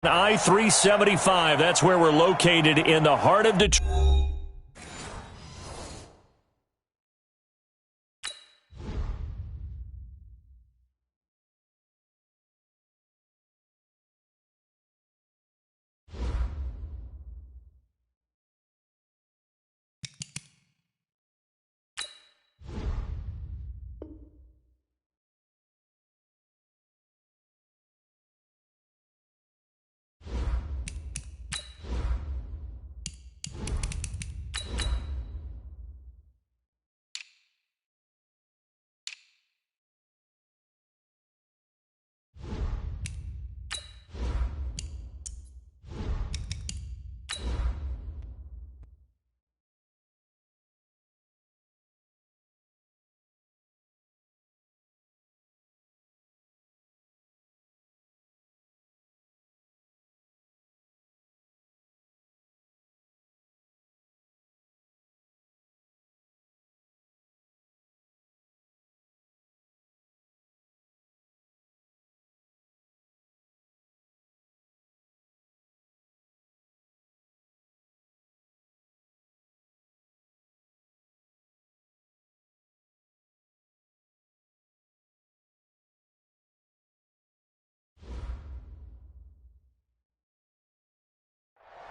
I-375, that's where we're located in the heart of Detroit.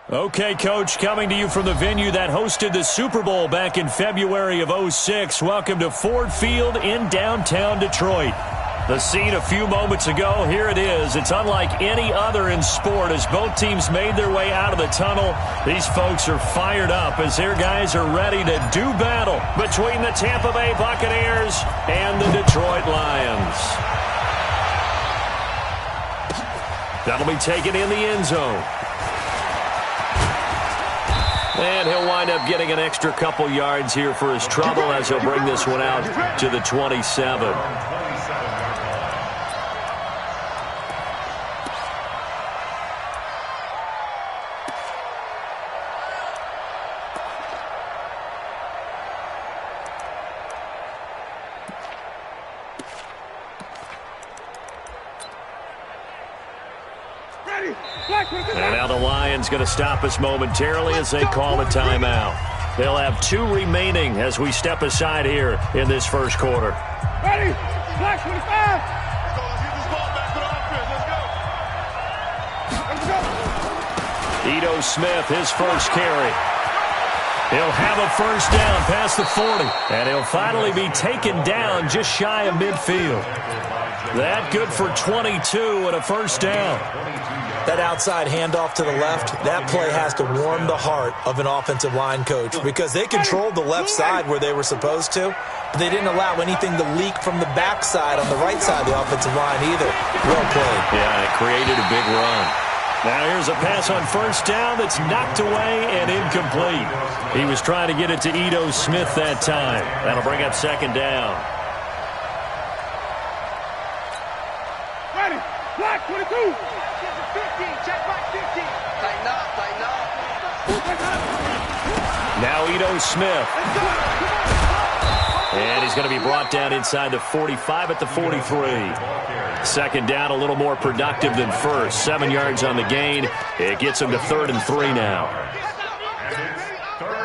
Okay, Coach, coming to you from the venue that hosted the Super Bowl back in February of '06. Welcome to Ford Field in downtown Detroit. The scene a few moments ago, here it is. It's unlike any other in sport as both teams made their way out of the tunnel. These folks are fired up as their guys are ready to do battle between the Tampa Bay Buccaneers and the Detroit Lions. That'll be taken in the end zone. And he'll wind up getting an extra couple yards here for his trouble as he'll bring this one out to the 27. And now the Lions going to stop us momentarily as they call a timeout. They'll have 2 remaining as we step aside here in this first quarter. Ready? Black 25. Ito Smith, his first carry. He'll have a first down past the 40. And he'll finally be taken down just shy of midfield. That good for 22 and a first down. That outside handoff to the left, that play has to warm the heart of an offensive line coach because they controlled the left side where they were supposed to, but they didn't allow anything to leak from the backside on the right side of the offensive line either. Well played. Yeah, it created a big run. Now here's a pass on first down that's knocked away and incomplete. He was trying to get it to Ito Smith that time. That'll bring up second down. Ready? Black 22. 15, check back 15. Tighten up, tighten up. Now Ito Smith. And he's going to be brought down inside the 45 at the 43. Second down, a little more productive than first. 7 yards on the gain. It gets him to 3rd and 3 now.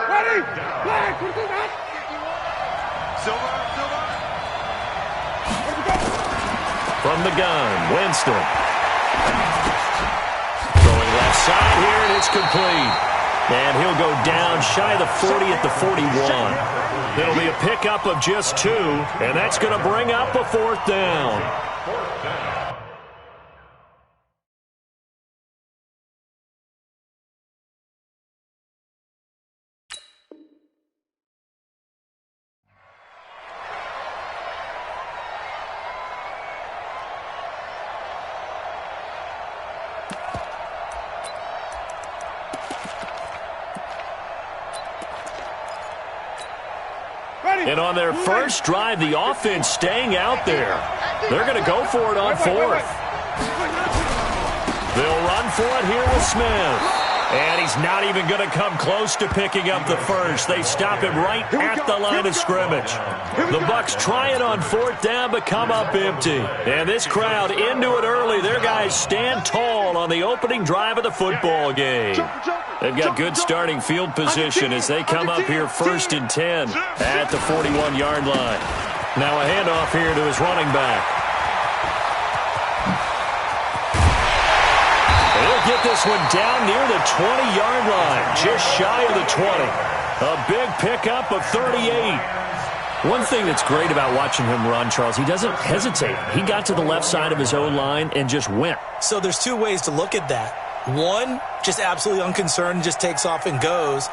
Ready? Black 22. From the gun, Winston. Left side here, and it's complete. And he'll go down shy of the 40 at the 41. It'll be a pickup of just 2, and that's going to bring up a 4th down. And on their first drive, the offense staying out there. They're going to go for it on 4th. They'll run for it here with Smith. And he's not even going to come close to picking up the first. They stop him right at the line of scrimmage. The Bucs try it on fourth down, but come up empty. And this crowd into it early. Their guys stand tall on the opening drive of the football game. They've got good starting field position as they come up here 1st and 10 at the 41-yard line. Now a handoff here to his running back. He'll get this one down near the 20-yard line, just shy of the 20. A big pickup of 38. One thing that's great about watching him run, Charles, he doesn't hesitate. He got to the left side of his own line and just went. So there's two ways to look at that. One, just absolutely unconcerned, just takes off and goes.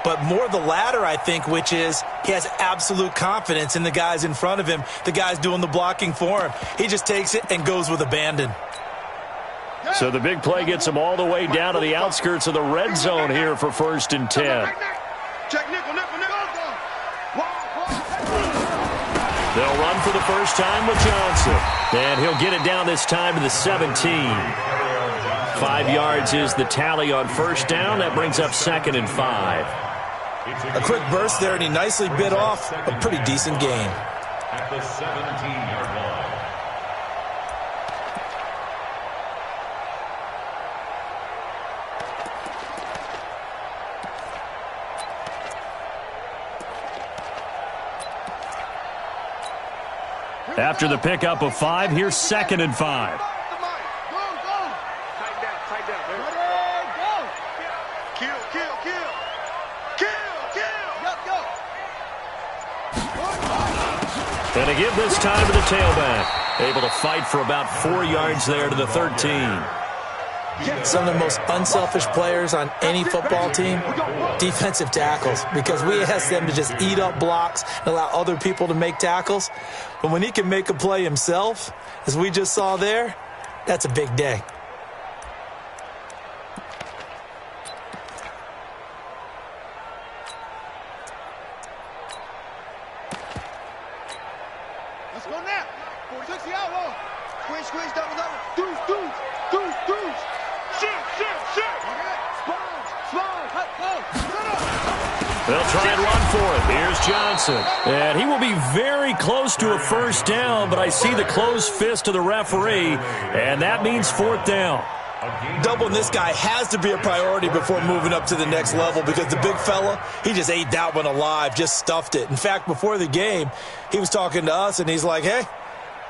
But more the latter, I think, which is he has absolute confidence in the guys in front of him, the guys doing the blocking for him. He just takes it and goes with abandon. So the big play gets him all the way down to the outskirts of the red zone here for 1st and 10. They'll run for the first time with Johnson. And he'll get it down this time to the 17. 5 yards is the tally on first down. That brings up 2nd and 5. A quick burst there, and he nicely bit off a pretty decent gain. At the 17-yard line. After the pickup of 5, here's 2nd and 5. And to give this time to the tailback. Able to fight for about 4 yards there to the 13. Some of the most unselfish players on any football team, defensive tackles, because we ask them to just eat up blocks and allow other people to make tackles. But when he can make a play himself, as we just saw there, that's a big day. Let's go now. 60 out. Squeeze, double. Deuce. Shit. They'll try and run for it. Here's Johnson. And he will be very close to a first down, but I see the closed fist of the referee, and that means 4th down. Doubling this guy has to be a priority before moving up to the next level, because the big fella, he just ate that one alive, just stuffed it. In fact, before the game, he was talking to us, and he's like, hey,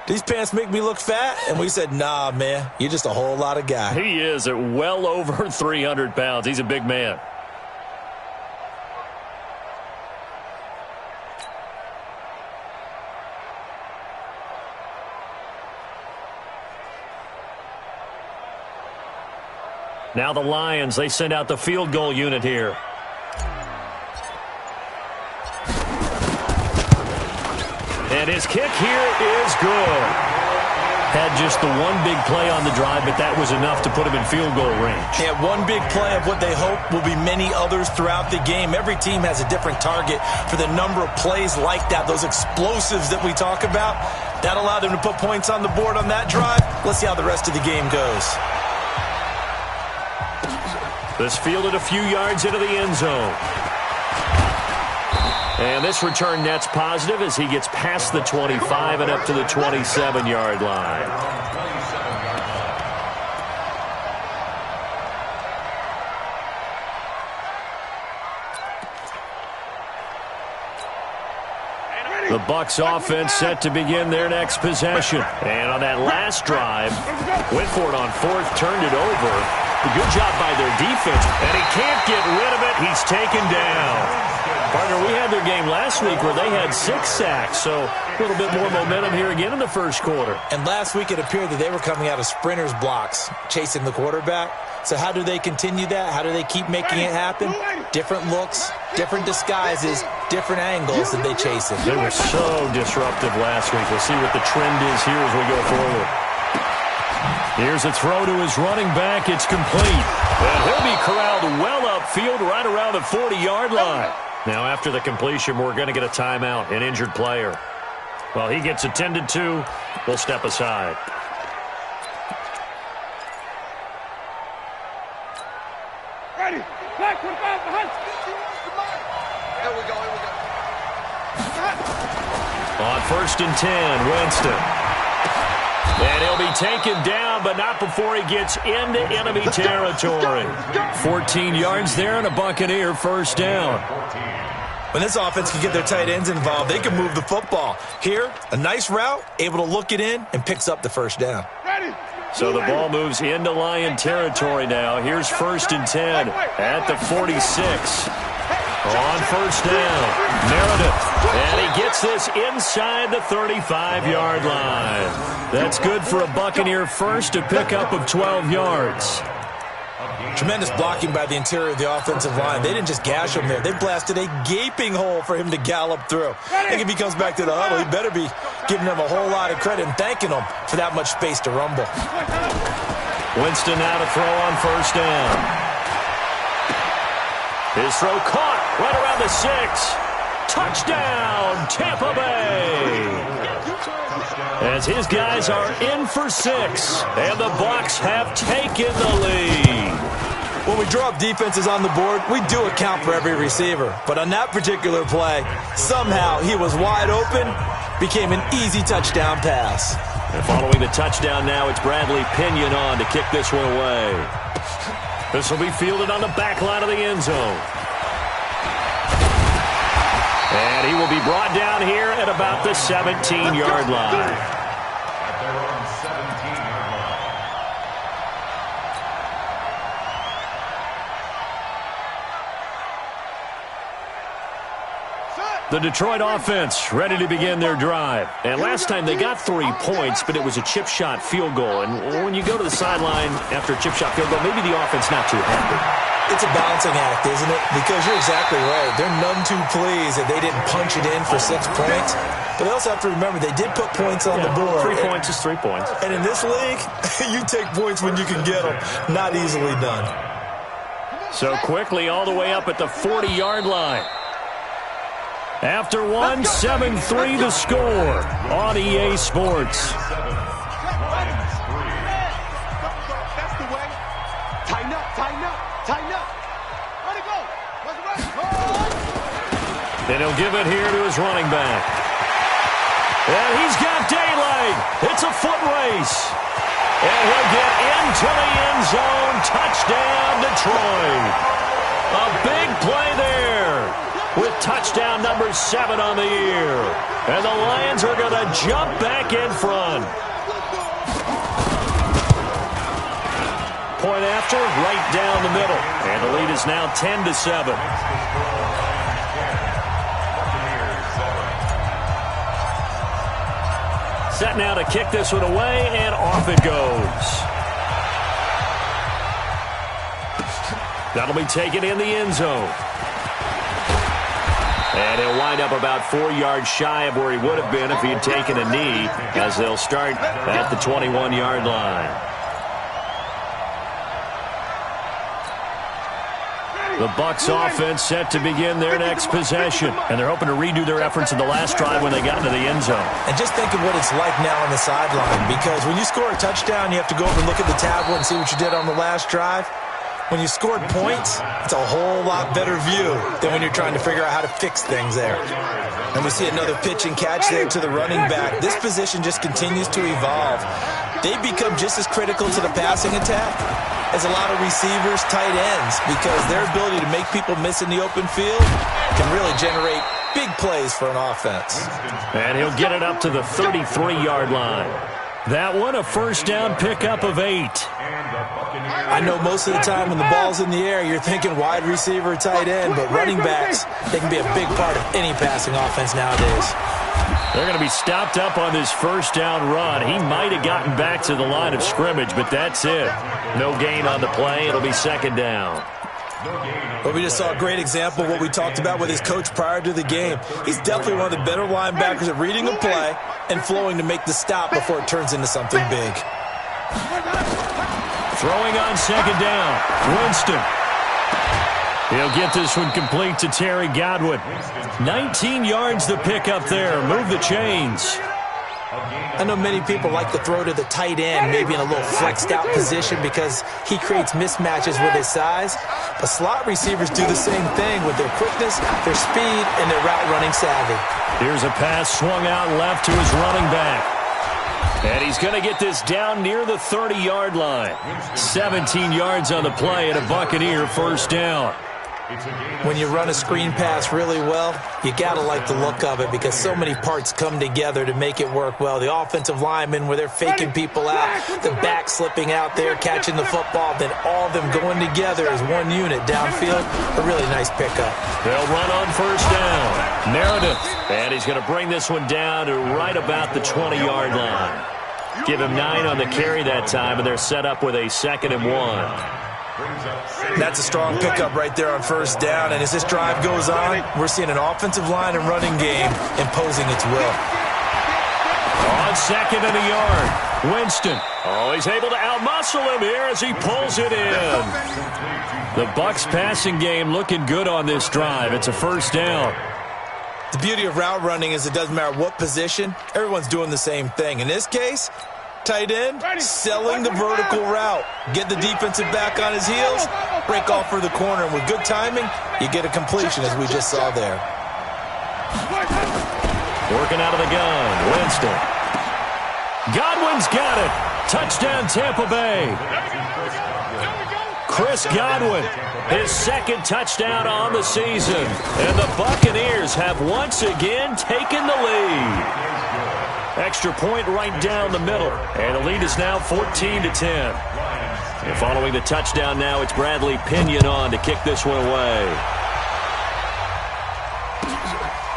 these pants make me look fat? And we said, nah, man, you're just a whole lot of guy. He is at well over 300 pounds. He's a big man. Now the Lions, they send out the field goal unit here. And his kick here is good. Had just the one big play on the drive, but that was enough to put him in field goal range. Yeah, one big play of what they hope will be many others throughout the game. Every team has a different target for the number of plays like that, those explosives that we talk about. That allowed him to put points on the board on that drive. Let's see how the rest of the game goes. This fielded a few yards into the end zone. And this return net's positive as he gets past the 25 and up to the 27-yard line. The Bucs offense set to begin their next possession. And on that last drive, went for it on 4th, turned it over. A good job by their defense, and he can't get rid of it. He's taken down. Partner, we had their game last week where they had 6 sacks, so a little bit more momentum here again in the first quarter. And last week it appeared that they were coming out of sprinters blocks, chasing the quarterback. So how do they continue that? How do they keep making it happen? Different looks, different disguises, different angles that they chase it. They were so disruptive last week. We'll see what the trend is here as we go forward. Here's a throw to his running back. It's complete. And he'll be corralled well upfield right around the 40-yard line. Now, after the completion, we're going to get a timeout, an injured player. While he gets attended to, we'll step aside. Ready. On 1st and 10, Winston. And he'll be taken down, but not before he gets into enemy territory. 14 yards there and a Buccaneer first down. When this offense can get their tight ends involved, they can move the football. Here, a nice route, able to look it in, and picks up the first down. So the ball moves into Lion territory now. Here's 1st and 10 at the 46. On 1st down, Meredith. And he gets this inside the 35-yard line. That's good for a Buccaneer first, a pickup of 12 yards. Tremendous blocking by the interior of the offensive line. They didn't just gash him there. They blasted a gaping hole for him to gallop through. I think if he comes back to the huddle, he better be giving them a whole lot of credit and thanking them for that much space to rumble. Winston now to throw on 1st down. His throw caught right around the 6. Touchdown, Tampa Bay. As his guys are in for 6, and the Bucs have taken the lead. When we draw up defenses on the board, we do account for every receiver. But on that particular play, somehow he was wide open, became an easy touchdown pass. And following the touchdown now, it's Bradley Pinion on to kick this one away. This will be fielded on the back line of the end zone. And he will be brought down here at about the 17-yard line. At their own 17-yard line. The Detroit offense ready to begin their drive. And last time they got 3 points, but it was a chip shot field goal. And when you go to the sideline after a chip shot field goal, maybe the offense not too happy. It's a balancing act, isn't it? Because you're exactly right. They're none too pleased that they didn't punch it in for 6 points. But they also have to remember they did put points on the board. 3 points is 3 points. And in this league, you take points when you can get them. Not easily done. So quickly all the way up at the 40-yard line. After 1, 7-3 the score on EA Sports. And he'll give it here to his running back. And he's got daylight. It's a foot race. And he'll get into the end zone. Touchdown, Detroit. A big play there with touchdown number 7 on the year. And the Lions are going to jump back in front. Point after, right down the middle. And the lead is now 10-7. Set now to kick this one away, and off it goes. That'll be taken in the end zone. And he'll wind up about 4 yards shy of where he would have been if he had taken a knee, as they'll start at the 21-yard line. The Bucs offense set to begin their next possession. And they're hoping to redo their efforts in the last drive when they got into the end zone. And just think of what it's like now on the sideline. Because when you score a touchdown, you have to go over and look at the tablet and see what you did on the last drive. When you scored points, it's a whole lot better view than when you're trying to figure out how to fix things there. And we see another pitch and catch there to the running back. This position just continues to evolve. They become just as critical to the passing attack as a lot of receivers, tight ends, because their ability to make people miss in the open field can really generate big plays for an offense. And he'll get it up to the 33-yard line. That one a first down pickup of 8. I know most of the time when the ball's in the air, you're thinking wide receiver, tight end, but running backs, they can be a big part of any passing offense nowadays. They're going to be stopped up on this first down run. He might have gotten back to the line of scrimmage, but that's it. No gain on the play. It'll be second down. But we just saw a great example of what we talked about with his coach prior to the game. He's definitely one of the better linebackers at reading a play and flowing to make the stop before it turns into something big. Throwing on second down, Winston. He'll get this one complete to Terry Godwin. 19 yards the pick up there. Move the chains. I know many people like to throw to the tight end, maybe in a little flexed out position because he creates mismatches with his size. But slot receivers do the same thing with their quickness, their speed, and their route running savvy. Here's a pass swung out left to his running back. And he's going to get this down near the 30-yard line. 17 yards on the play and a Buccaneer first down. When you run a screen pass really well, you got to like the look of it because so many parts come together to make it work well. The offensive linemen where they're faking people out, the back slipping out there, catching the football, then all of them going together as one unit downfield. A really nice pickup. They'll run on first down. Meredith. And he's going to bring this one down to right about the 20-yard line. Give him 9 on the carry that time, and they're set up with a 2nd and 1. That's a strong pickup right there on first down. And as this drive goes on, we're seeing an offensive line and running game imposing its will. On 2nd and a yard, Winston. Oh, he's able to outmuscle him here as he pulls it in. The Bucs passing game looking good on this drive. It's a first down. The beauty of route running is it doesn't matter what position, everyone's doing the same thing. In this case, tight end, selling the vertical route. Get the defensive back on his heels, break off for the corner, and with good timing, you get a completion as we just saw there. Working out of the gun, Winston. Godwin's got it. Touchdown, Tampa Bay. Chris Godwin, his 2nd touchdown on the season. And the Buccaneers have once again taken the lead. Extra point right down the middle. And the lead is now 14-10. And following the touchdown now, it's Bradley Pinion on to kick this one away.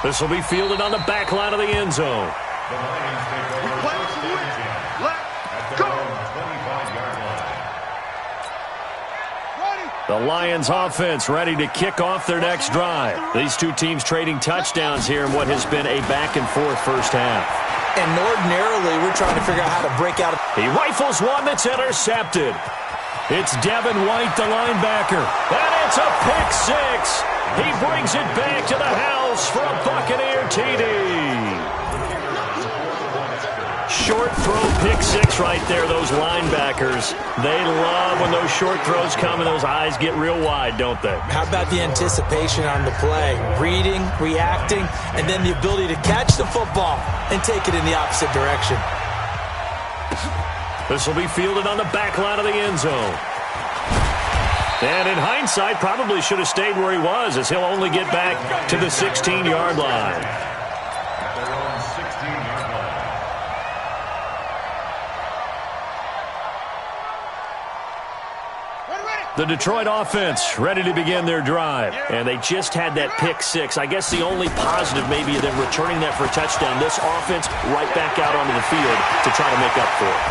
This will be fielded on the back line of the end zone. The Lions offense ready to kick off their next drive. These two teams trading touchdowns here in what has been a back-and-forth first half. And ordinarily, we're trying to figure out how to break out. He rifles one that's intercepted. It's Devin White, the linebacker. And it's a pick six. He brings it back to the house for a Buccaneer TD. Short throw pick six right there, those linebackers. They love when those short throws come and those eyes get real wide, don't they? How about the anticipation on the play? Reading, reacting, and then the ability to catch the football and take it in the opposite direction. This will be fielded on the back line of the end zone. And in hindsight, probably should have stayed where he was, as he'll only get back to the 16-yard line. The Detroit offense ready to begin their drive. And they just had that pick six. I guess the only positive maybe of them returning that for a touchdown. This offense right back out onto the field to try to make up for it.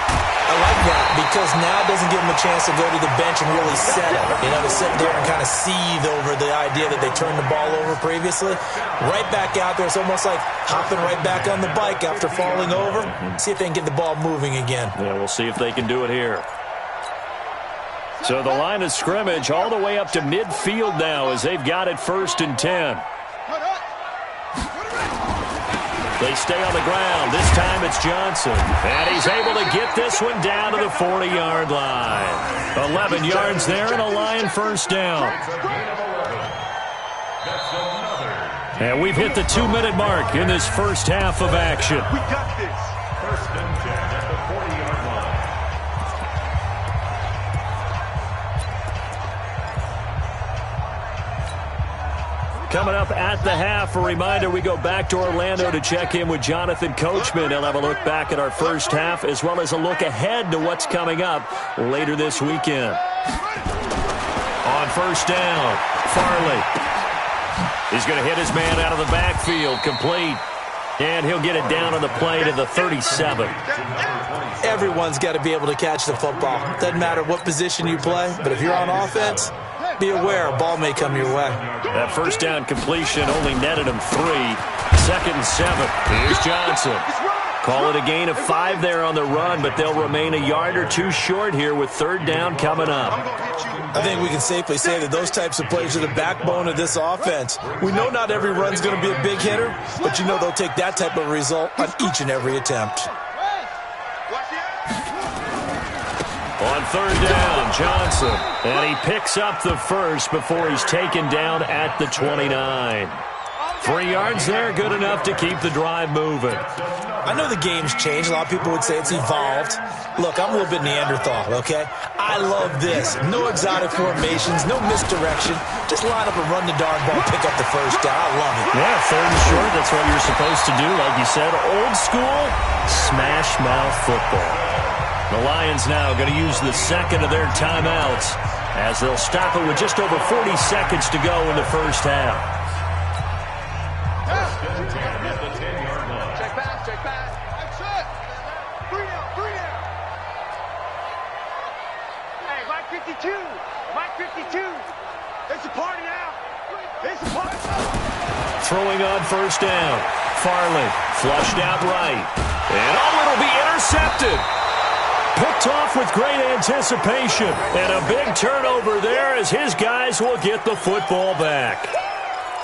I like that because now it doesn't give them a chance to go to the bench and really settle. You know, to sit there and kind of seethe over the idea that they turned the ball over previously. Right back out there. It's almost like hopping right back on the bike after falling over. See if they can get the ball moving again. Yeah, we'll see if they can do it here. So the line of scrimmage all the way up to midfield now as they've got it 1st and 10. They stay on the ground. This time it's Johnson. And he's able to get this one down to the 40-yard line. 11 yards there and a Lion first down. And we've hit the 2-minute mark in this first half of action. We got this. 1st and 10 at the 40-yard line. Coming up at the half, a reminder, we go back to Orlando to check in with Jonathan Coachman. He'll have a look back at our first half as well as a look ahead to what's coming up later this weekend. On first down, Farley. He's going to hit his man out of the backfield, complete. And he'll get it down on the play to the 37. Everyone's got to be able to catch the football. Doesn't matter what position you play, but if you're on offense, be aware a ball may come your way. That first down completion only netted him 3. 2nd and 7. Here's Johnson. Call it a gain of 5 there on the run, but they'll remain a yard or two short here with third down coming up. I think we can safely say that those types of plays are the backbone of this offense. We know not every run's going to be a big hitter, but you know they'll take that type of result on each and every attempt. On third down, Johnson. And he picks up the first before he's taken down at the 29. 3 yards there, good enough to keep the drive moving. I know the game's changed. A lot of people would say it's evolved. Look, I'm a little bit Neanderthal, okay? I love this. No exotic formations, no misdirection. Just line up and run the darn ball, pick up the first down. I love it. Yeah, third and short, that's what you're supposed to do. Like you said, old school, smash mouth football. The Lions now going to use the second of their timeouts as they'll stop it with just over 40 seconds to go in the first half. Check back. That's it. 3 down. Hey, Mike 52. Mike 52. It's a party now. It's a party. Throwing on first down. Farley flushed out right. And it'll be intercepted. Picked off with great anticipation. And a big turnover there as his guys will get the football back.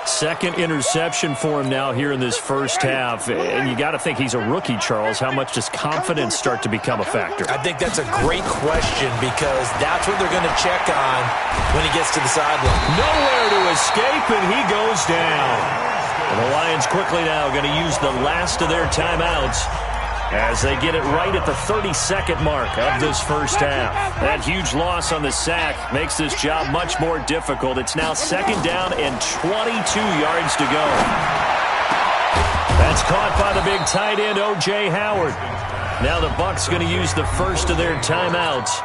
Second interception for him now here in this first half. And you got to think he's a rookie, Charles. How much does confidence start to become a factor? I think that's a great question because that's what they're going to check on when he gets to the sideline. Nowhere to escape, and he goes down. And the Lions quickly now going to use the last of their timeouts as they get it right at the 32nd mark of this first half. That huge loss on the sack makes this job much more difficult. It's now second down and 22 yards to go. That's caught by the big tight end, O.J. Howard. Now the Bucs going to use the first of their timeouts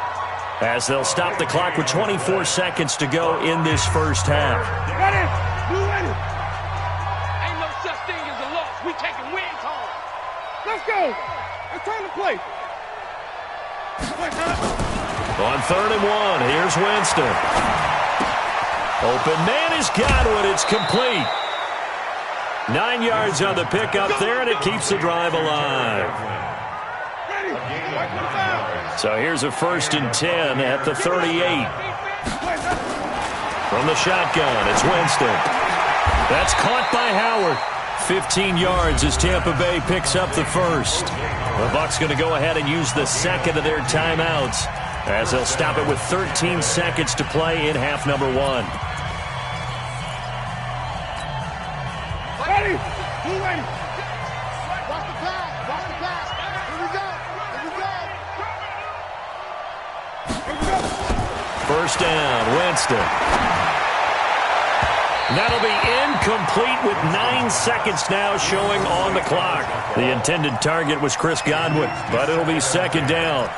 as they'll stop the clock with 24 seconds to go in this first half. Ready. Blue ready. Ain't no such thing as a loss. We taking wins home. Let's go. It's time to play. On third and 1, here's Winston. Open man has got it. It's complete. 9 yards on the pickup there, and it keeps the drive alive. So here's a 1st and 10 at the 38. From the shotgun, it's Winston. That's caught by Howard. 15 yards as Tampa Bay picks up the first. The Bucs going to go ahead and use the second of their timeouts as they'll stop it with 13 seconds to play in half number 1. Ready. Blue ready. Watch the pass. Watch the pass. Here we go. First down, Winston. That'll be incomplete with 9 seconds now showing on the clock. The intended target was Chris Godwin, but it'll be second down.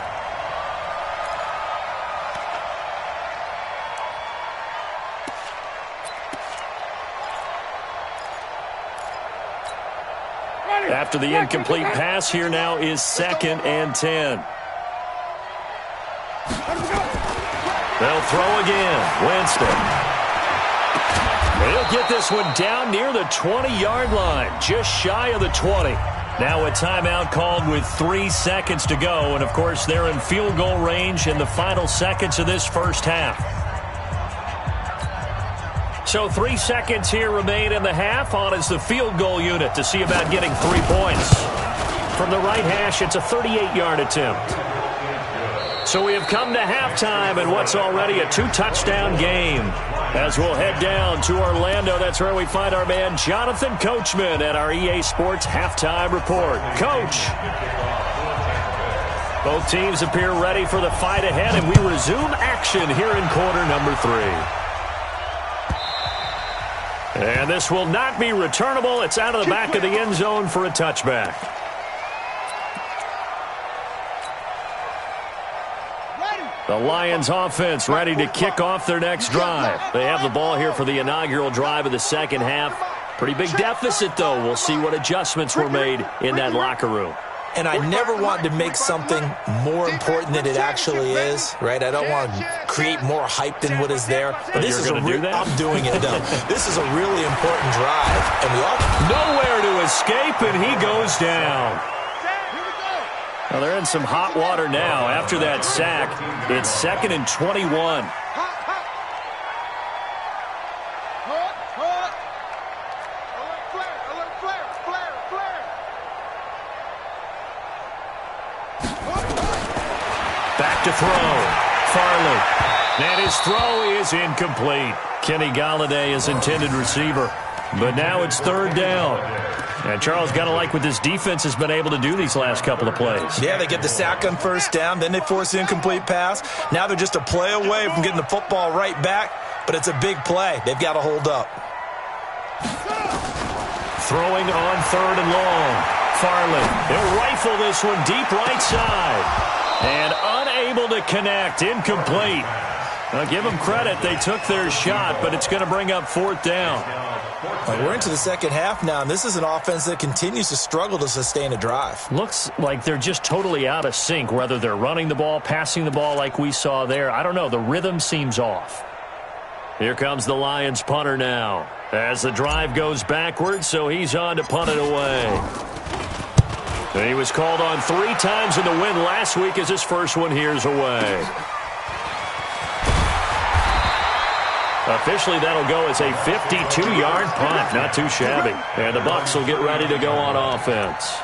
After the incomplete pass, here now is 2nd and 10. They'll throw again. Winston. He'll get this one down near the 20-yard line, just shy of the 20. Now a timeout called with 3 seconds to go, and of course they're in field goal range in the final seconds of this first half. So 3 seconds here remain in the half. On is the field goal unit to see about getting 3 points. From the right hash, it's a 38-yard attempt. So we have come to halftime in what's already a 2-touchdown game. As we'll head down to Orlando, that's where we find our man Jonathan Coachman at our EA Sports Halftime Report. Coach. Both teams appear ready for the fight ahead, and we resume action here in quarter number 3. And this will not be returnable. It's out of the back of the end zone for a touchback. The Lions offense ready to kick off their next drive. They have the ball here for the inaugural drive of the second half. Pretty big deficit, though. We'll see what adjustments were made in that locker room. And I never wanted to make something more important than it actually is, right? I don't want to create more hype than what is there. But this is I'm doing it, though. This is a really important drive. And we all nowhere to escape, and he goes down. Well, they're in some hot water now. After that sack, it's 2nd and 21. Back to throw. Farley. And his throw is incomplete. Kenny Galladay is intended receiver. But now it's 3rd down. And Charles, got to like what this defense has been able to do these last couple of plays. Yeah, they get the sack on 1st down, then they force the incomplete pass. Now they're just a play away from getting the football right back, but it's a big play. They've got to hold up. Throwing on 3rd and long. Farley, he'll rifle this one deep right side. And unable to connect, incomplete. Now, give them credit, they took their shot, but it's going to bring up 4th down. We're into the second half now, and this is an offense that continues to struggle to sustain a drive. Looks like they're just totally out of sync, whether they're running the ball, passing the ball like we saw there. I don't know, the rhythm seems off. Here comes the Lions punter now. As the drive goes backwards, so he's on to punt it away. And he was called on 3 times in the win last week as his first one here's away. Officially, that'll go as a 52-yard punt. Not too shabby. And the Bucs will get ready to go on offense.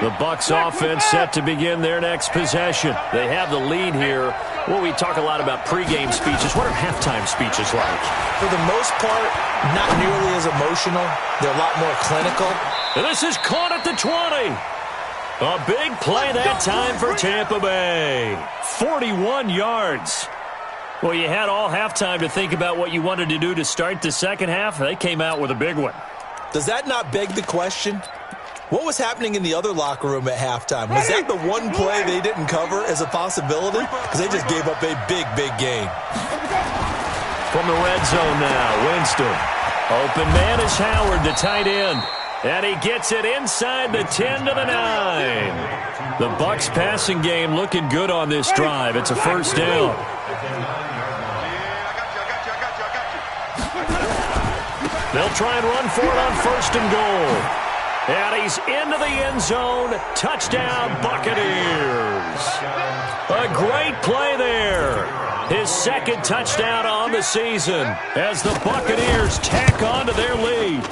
The Bucs offense set to begin their next possession. They have the lead here. Well, we talk a lot about pregame speeches. What are halftime speeches like? For the most part, not nearly as emotional. They're a lot more clinical. And this is caught at the 20. A big play that time for Tampa Bay. 41 yards. Well, you had all halftime to think about what you wanted to do to start the second half. They came out with a big one. Does that not beg the question? What was happening in the other locker room at halftime? Was that the one play they didn't cover as a possibility? Because they just gave up a big, big game. From the red zone now, Winston. Open man is Howard, the tight end. And he gets it inside the 10 to the 9. The Bucs passing game looking good on this drive. It's a 1st down. They'll try and run for it on 1st and goal. And he's into the end zone. Touchdown, Buccaneers. A great play there. His 2nd touchdown on the season as the Buccaneers tack on to their lead.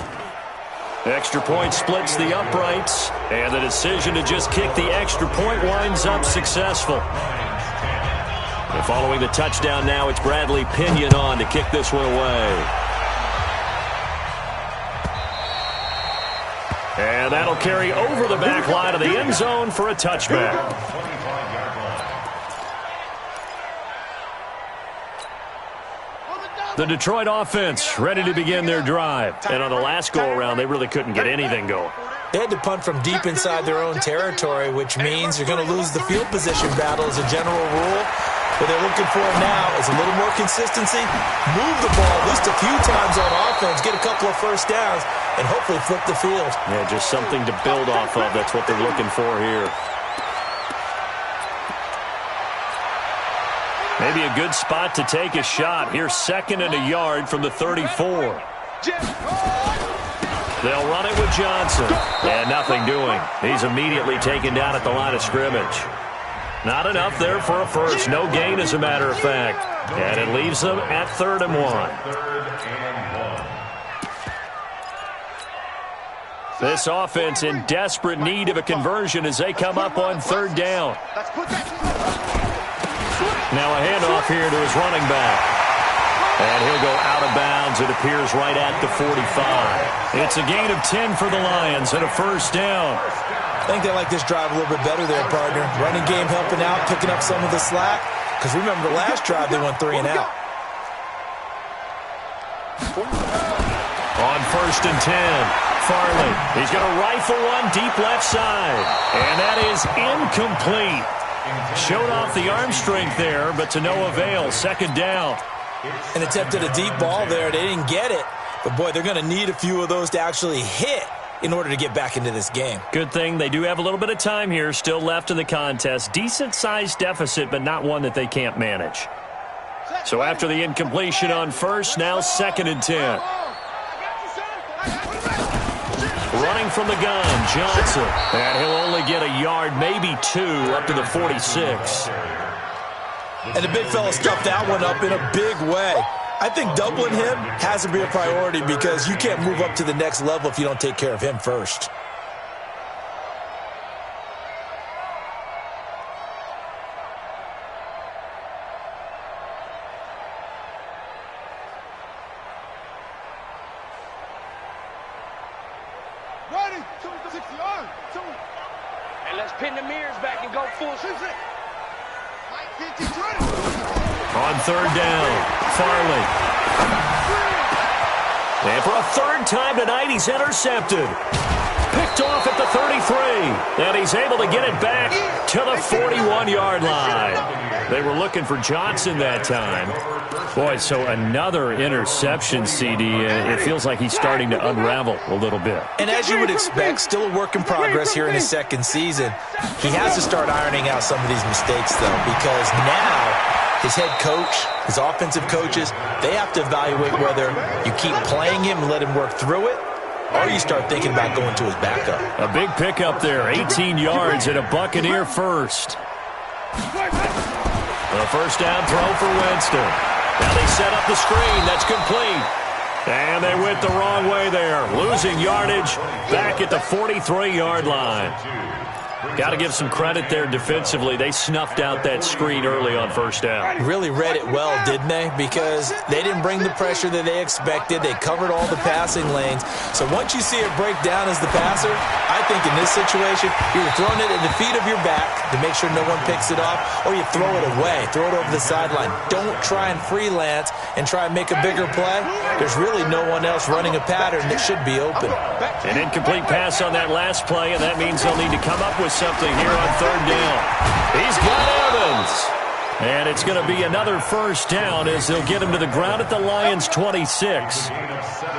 Extra point splits the uprights, and the decision to just kick the extra point winds up successful. And following the touchdown now, it's Bradley Pinion on to kick this one away. And that'll carry over the back line of the end zone for a touchback. The Detroit offense ready to begin their drive. And on the last go-around, they really couldn't get anything going. They had to punt from deep inside their own territory, which means you're going to lose the field position battle as a general rule. What they're looking for now is a little more consistency, move the ball at least a few times on offense, get a couple of 1st downs, and hopefully flip the field. Yeah, just something to build off of. That's what they're looking for here. Maybe a good spot to take a shot. Here's 2nd and a yard from the 34. They'll run it with Johnson. And nothing doing. He's immediately taken down at the line of scrimmage. Not enough there for a first. No gain, as a matter of fact. And it leaves them at 3rd and 1. This offense in desperate need of a conversion as they come up on 3rd down. Now a handoff here to his running back. And he'll go out of bounds. It appears right at the 45. It's a gain of 10 for the Lions and a 1st down. I think they like this drive a little bit better there, partner. Running game helping out, picking up some of the slack. Because remember, the last drive they went 3 and out. On 1st and 10, Farley. He's going to rifle one deep left side. And that is incomplete. Showed off the arm strength there, but to no avail. 2nd down. And attempted a deep ball there. They didn't get it. But, boy, they're going to need a few of those to actually hit in order to get back into this game. Good thing they do have a little bit of time here still left in the contest. Decent-sized deficit, but not one that they can't manage. So after the incompletion on first, now 2nd and 10. Running from the gun, Johnson. And he'll only get a yard, maybe 2, up to the 46. And the big fella stuffed that one up in a big way. I think doubling him has to be a priority because you can't move up to the next level if you don't take care of him first. Ready? 60 yards. And let's pin the mirrors back and go full. On 3rd down, Farley. And for a 3rd time tonight, he's intercepted. Picked off at the 33. And he's able to get it back to the 41-yard line. They were looking for Johnson that time. Boy, so another interception, CD. It feels like he's starting to unravel a little bit. And as you would expect, still a work in progress here in his 2nd season. He has to start ironing out some of these mistakes, though, because now his head coach, his offensive coaches, they have to evaluate whether you keep playing him and let him work through it, or you start thinking about going to his backup. A big pickup there, 18 yards and a Buccaneer first. The first down throw for Winston. Now they set up the screen. That's complete. And they went the wrong way there. Losing yardage back at the 43-yard line. Got to give some credit there defensively. They snuffed out that screen early on first down. Really read it well, didn't they? Because they didn't bring the pressure that they expected. They covered all the passing lanes. So once you see it break down as the passer, I think in this situation, you're throwing it at the feet of your back to make sure no one picks it off, or you throw it away, throw it over the sideline. Don't try and freelance and try and make a bigger play. There's really no one else running a pattern that should be open. An incomplete pass on that last play, and that means they'll need to come up with something here on 3rd down. He's got Evans. And it's going to be another first down as they'll get him to the ground at the Lions' 26.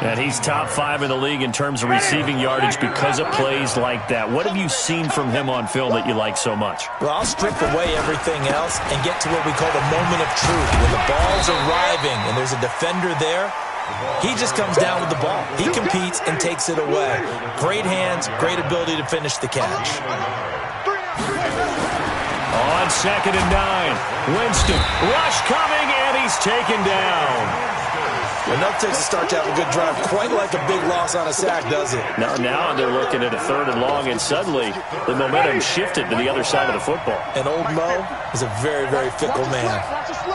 And he's top 5 in the league in terms of receiving yardage because of plays like that. What have you seen from him on film that you like so much? Well, I'll strip away everything else and get to what we call the moment of truth. When the ball's arriving and there's a defender there, he just comes down with the ball. He competes and takes it away. Great hands, great ability to finish the catch. On 2nd and 9, Winston. Rush coming, and he's taken down. Enough takes to start to have a good drive. Quite like a big loss on a sack, does it? Now they're looking at a 3rd and long, and suddenly the momentum shifted to the other side of the football. And old Mo is a very, very fickle man.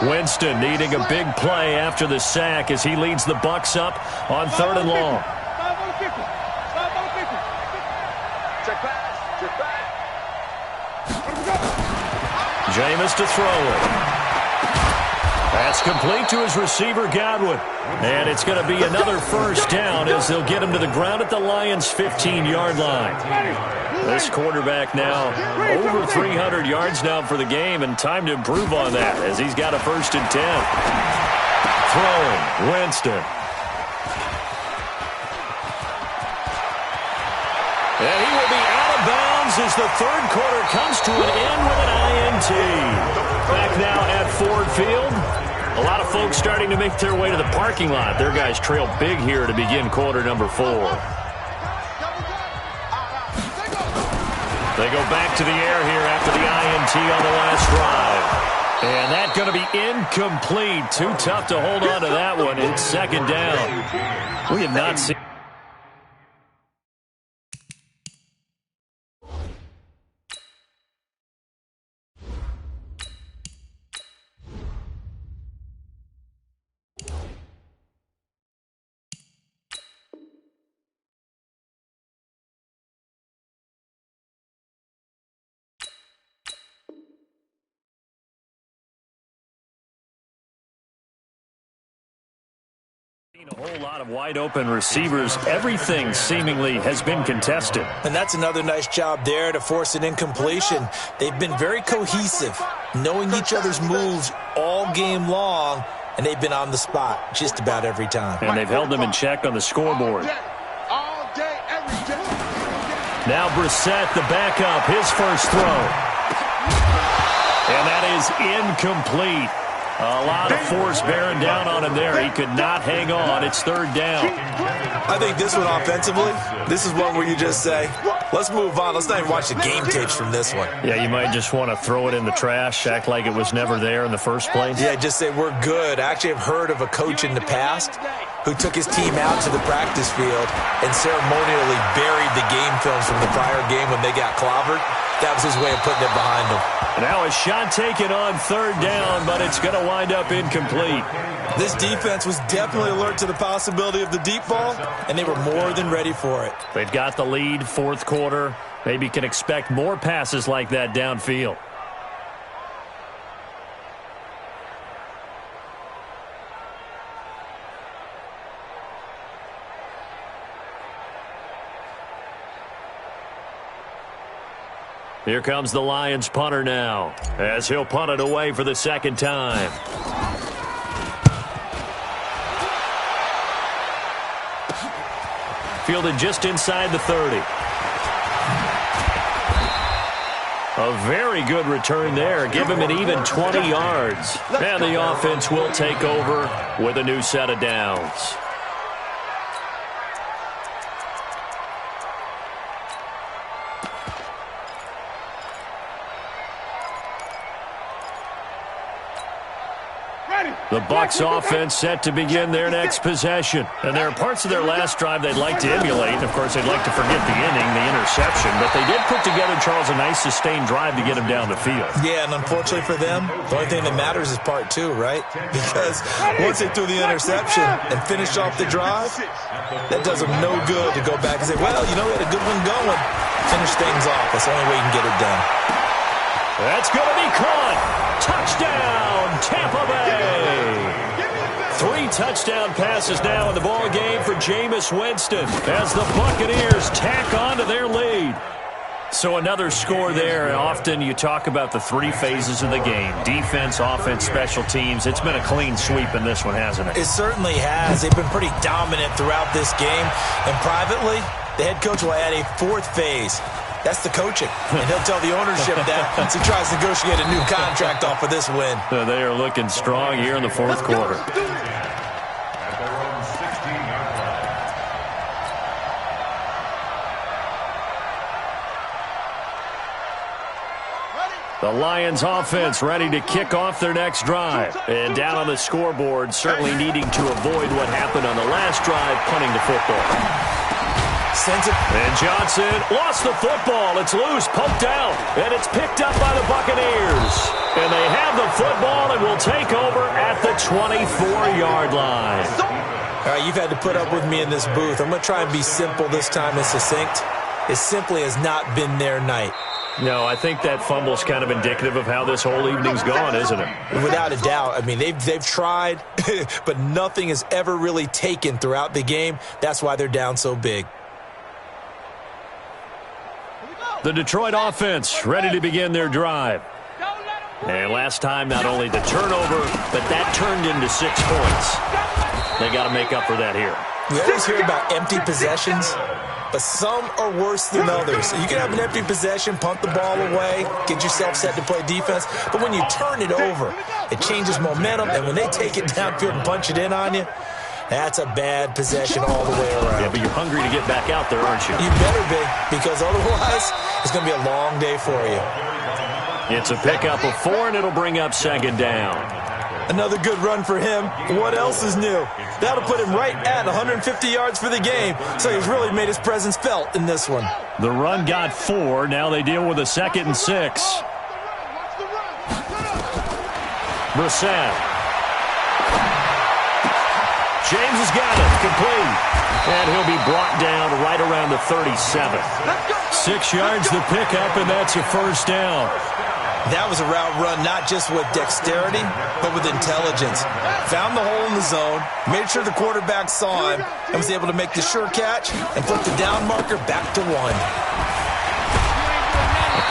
Winston needing a big play after the sack as he leads the Bucs up on 3rd and long. Jameis to throw it. That's complete to his receiver, Godwin. And it's going to be another first down as they'll get him to the ground at the Lions' 15-yard line. This quarterback now over 300 yards now for the game, and time to improve on that as he's got a 1st and 10. Throwing, Winston. And he will be out of bounds as the 3rd quarter comes to an end with an INT. Back now at Ford Field. A lot of folks starting to make their way to the parking lot. Their guys trail big here to begin quarter number 4. They go back to the air here after the INT on the last drive. And that's going to be incomplete. Too tough to hold on to that one. It's 2nd down. We have not seen... A whole lot of wide-open receivers. Everything seemingly has been contested. And that's another nice job there to force an incompletion. They've been very cohesive, knowing each other's moves all game long, and they've been on the spot just about every time. And they've held them in check on the scoreboard. All day, every day. Now Brissett, the backup, his first throw. And that is incomplete. A lot of force bearing down on him there. He could not hang on. It's third down. I think this one offensively, this is one where you just say, let's move on. Let's not even watch the game tapes from this one. Yeah, you might just want to throw it in the trash, act like it was never there in the first place. Yeah, just say we're good. I actually have heard of a coach in the past who took his team out to the practice field and ceremonially buried the game films from the prior game when they got clobbered. That was his way of putting it behind them. Now a shot taken on third down, but it's going to wind up incomplete. This defense was definitely alert to the possibility of the deep ball, and they were more than ready for it. They've got the lead, fourth quarter. Maybe can expect more passes like that downfield. Here comes the Lions punter now, as he'll punt it away for the second time. Fielded just inside the 30. A very good return there. Give him an even 20 yards. And the offense will take over with a new set of downs. The Bucs offense set to begin their next possession. And there are parts of their last drive they'd like to emulate. And, of course, they'd like to forget the inning, the interception. But they did put together, Charles, a nice sustained drive to get him down the field. Yeah, and unfortunately for them, the only thing that matters is part two, right? Because once they threw the interception and finished off the drive, that does them no good to go back and say, well, you know, we had a good one going. Finish things off. That's the only way you can get it done. That's going to be caught. Touchdown, Tampa Bay. 3 touchdown passes now in the ball game for Jameis Winston as the Buccaneers tack on to their lead. So another score there. Often you talk about the 3 phases of the game: defense, offense, special teams. It's been a clean sweep in this one, hasn't it? It certainly has. They've been pretty dominant throughout this game. And privately, the head coach will add a 4th phase. That's the coaching. And he'll tell the ownership that as he tries to negotiate a new contract off of this win. They are looking strong here in the fourth quarter. The Lions offense ready to kick off their next drive. And down on the scoreboard, certainly needing to avoid what happened on the last drive, punting the football. And Johnson lost the football. It's loose, poked out, and it's picked up by the Buccaneers. And they have the football and will take over at the 24-yard line. All right, you've had to put up with me in this booth. I'm going to try and be simple this time and succinct. It simply has not been their night. No, I think that fumble's kind of indicative of how this whole evening's gone, isn't it? Without a doubt. I mean, they've tried, but nothing has ever really taken throughout the game. That's why they're down so big. The Detroit offense ready to begin their drive. And last time, not only the turnover, but that turned into 6 points. They got to make up for that here. We always hear about empty possessions, but some are worse than others. You can have an empty possession, punt the ball away, get yourself set to play defense, but when you turn it over, it changes momentum, and when they take it downfield and punch it in on you, that's a bad possession all the way around. Yeah, but you're hungry to get back out there, aren't you? You better be, because otherwise it's going to be a long day for you. It's a pickup of 4, and it'll bring up second down. Another good run for him. What else is new? That'll put him right at 150 yards for the game, so he's really made his presence felt in this one. The run got 4. Now they deal with a 2nd and 6. Brissett. James has got it, complete. And he'll be brought down right around the 37. 6 yards the pickup, and that's a first down. That was a route run not just with dexterity, but with intelligence. Found the hole in the zone, made sure the quarterback saw him, and was able to make the sure catch and flip the down marker back to 1.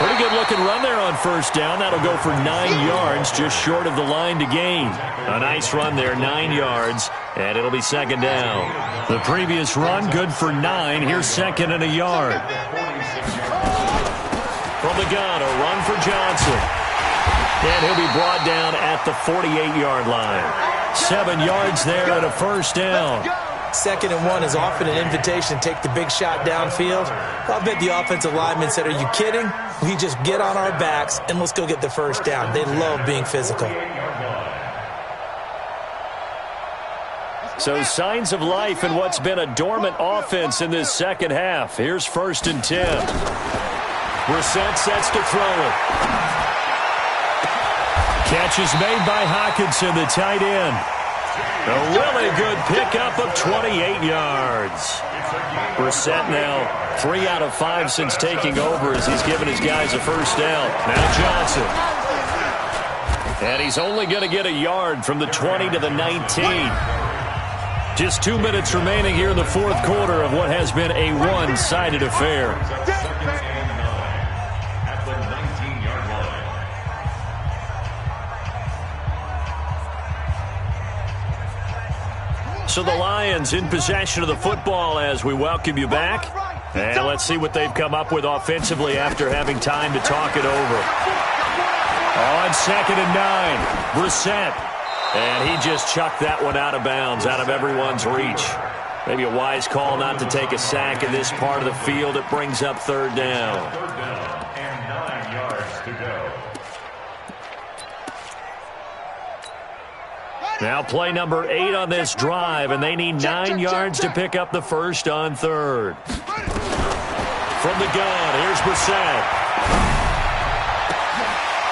Pretty good-looking run there on first down. That'll go for 9 yards, just short of the line to gain. A nice run there, 9 yards, and it'll be second down. The previous run, good for 9. Here's 2nd and a yard. From the gun, a run for Johnson. And he'll be brought down at the 48-yard line. 7 yards there and a first down. 2nd and 1 is often an invitation to take the big shot downfield. I bet the offensive lineman said, are you kidding? We just get on our backs and let's go get the first down. They love being physical. So signs of life in what's been a dormant offense in this second half. Here's 1st and 10. Brissett sets to throw it. Catch is made by Hockenson, the tight end. A really good pickup of 28 yards. Brissett now 3 out of 5 since taking over as he's given his guys a first down. Now Johnson. And he's only going to get a yard from the 20 to the 19. Just 2 minutes remaining here in the 4th quarter of what has been a one-sided affair. So the Lions in possession of the football as we welcome you back. And let's see what they've come up with offensively after having time to talk it over. On 2nd and 9, Brissett. And he just chucked that one out of bounds, out of everyone's reach. Maybe a wise call not to take a sack in this part of the field. It brings up 3rd down. 3rd down and 9 yards to go. Now play number 8 on this drive, and they need 9 yards to pick up the first on 3rd. From the gun, here's Brissett.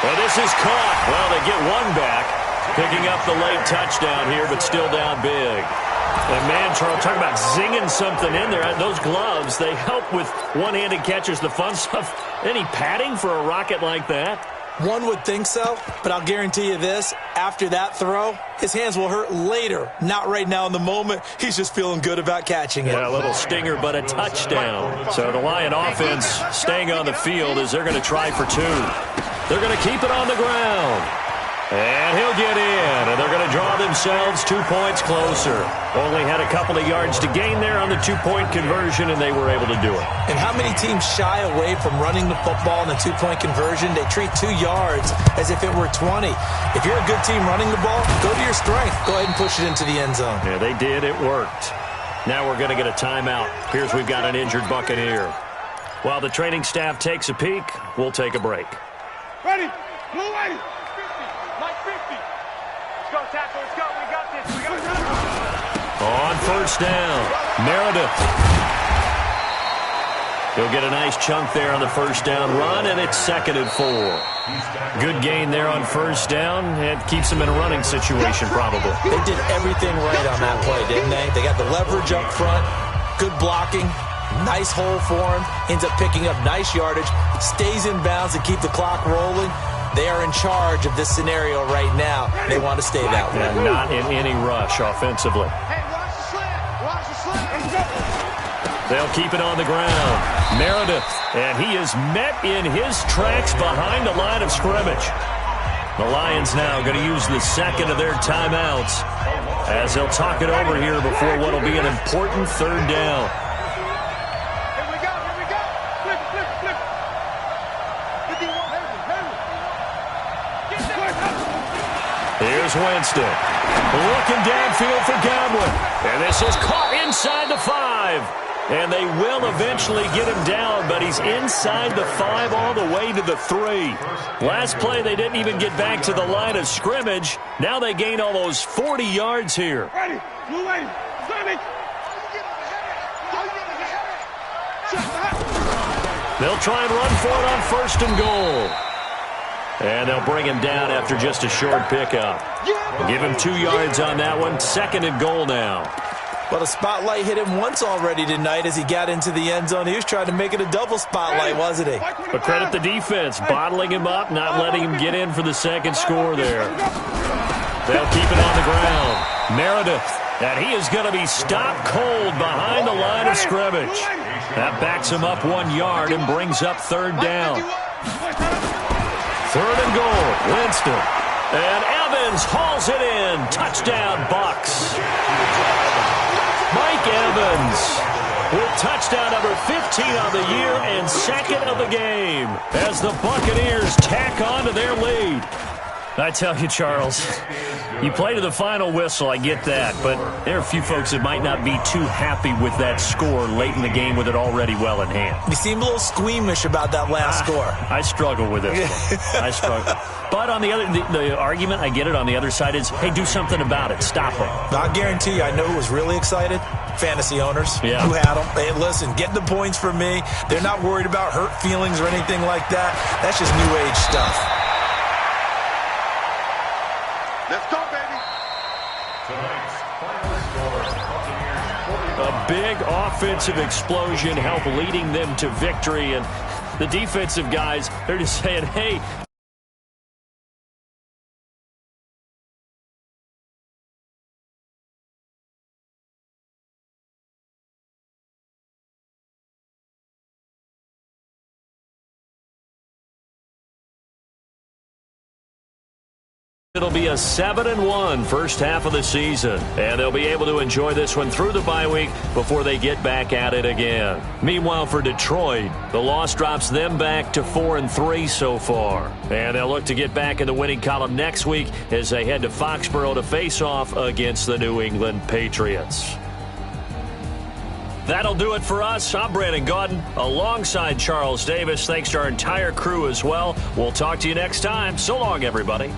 Well, this is caught. Well, they get one back. Picking up the late touchdown here, but still down big. And man, Charles, talk about zinging something in there. Those gloves, they help with one-handed catches, the fun stuff. Any padding for a rocket like that? One would think so, but I'll guarantee you this. After that throw, his hands will hurt later. Not right now in the moment. He's just feeling good about catching it. Yeah, a little stinger, but a touchdown. So the Lion offense staying on the field as they're going to try for 2. They're going to keep it on the ground. And he'll get in, and they're going to draw themselves 2 points closer. Only had a couple of yards to gain there on the 2-point conversion, and they were able to do it. And how many teams shy away from running the football in the 2-point conversion? They treat 2 yards as if it were 20. If you're a good team running the ball, go to your strength. Go ahead and push it into the end zone. Yeah, they did. It worked. Now we're going to get a timeout. Here's we've got an injured Buccaneer. While the training staff takes a peek, we'll take a break. Ready? Blue ready. Tackle, let's go. We got this. We got this. On 1st down, Meredith. He'll get a nice chunk there on the 1st down run, and it's 2nd and 4. Good gain there on 1st down. It keeps them in a running situation, probably. They did everything right on that play, didn't they? They got the leverage up front, good blocking, nice hole for him, ends up picking up nice yardage, stays in bounds to keep the clock rolling. They are in charge of this scenario right now. They want to stay that way. And not in any rush offensively. Hey, watch the slant. Watch the slant. They'll keep it on the ground. Meredith, and he is met in his tracks behind the line of scrimmage. The Lions now going to use the 2nd of their timeouts as they'll talk it over here before what will be an important 3rd down. Here we go. Here we go. Flip, flip, flip. 51. Here's Winston. Looking downfield for Godwin. And this is caught inside the 5. And they will eventually get him down, but he's inside the 5 all the way to the 3. Last play, they didn't even get back to the line of scrimmage. Now they gain almost 40 yards here. Ready. Blue ready. Scrimmage. They'll try and run for it on 1st and goal. And they'll bring him down after just a short pickup. Give him 2 yards on that one. 2nd and goal now. Well, the spotlight hit him once already tonight as he got into the end zone. He was trying to make it a double spotlight, wasn't he? But credit the defense, bottling him up, not letting him get in for the 2nd score there. They'll keep it on the ground. Meredith, and he is going to be stopped cold behind the line of scrimmage. That backs him up 1 yard and brings up 3rd down. 3rd and goal, Winston. And Evans hauls it in. Touchdown, Bucks. Mike Evans with touchdown number 15 on the year and 2nd of the game as the Buccaneers tack on to their lead. I tell you, Charles, you play to the final whistle, I get that, but there are a few folks that might not be too happy with that score late in the game with it already well in hand. You seem a little squeamish about that last score. I struggle with it. I struggle. But on the other, the argument, I get it, on the other side is, hey, do something about it. Stop them. I guarantee you, I know who was really excited. Fantasy owners who had them. Hey, listen, get the points for me. They're not worried about hurt feelings or anything like that. That's just new age stuff. Let's go, baby. Tonight's final score, Buccaneers 40. A big offensive explosion helped leading them to victory, and the defensive guys, they're just saying, hey, it'll be a 7-1 first half of the season, and they'll be able to enjoy this one through the bye week before they get back at it again. Meanwhile, for Detroit, the loss drops them back to 4-3 so far, and they'll look to get back in the winning column next week as they head to Foxborough to face off against the New England Patriots. That'll do it for us. I'm Brandon Gaudin alongside Charles Davis. Thanks to our entire crew as well. We'll talk to you next time. So long, everybody.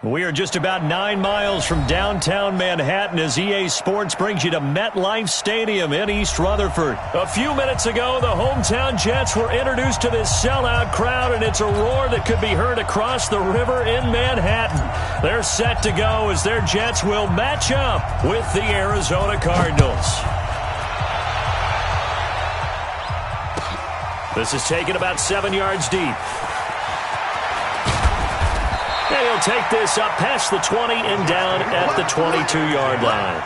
We are just about 9 miles from downtown Manhattan as EA Sports brings you to MetLife Stadium in East Rutherford. A few minutes ago, the hometown Jets were introduced to this sellout crowd, and it's a roar that could be heard across the river in Manhattan. They're set to go as their Jets will match up with the Arizona Cardinals. This is taken about 7 yards deep. And he'll take this up past the 20 and down at the 22-yard line.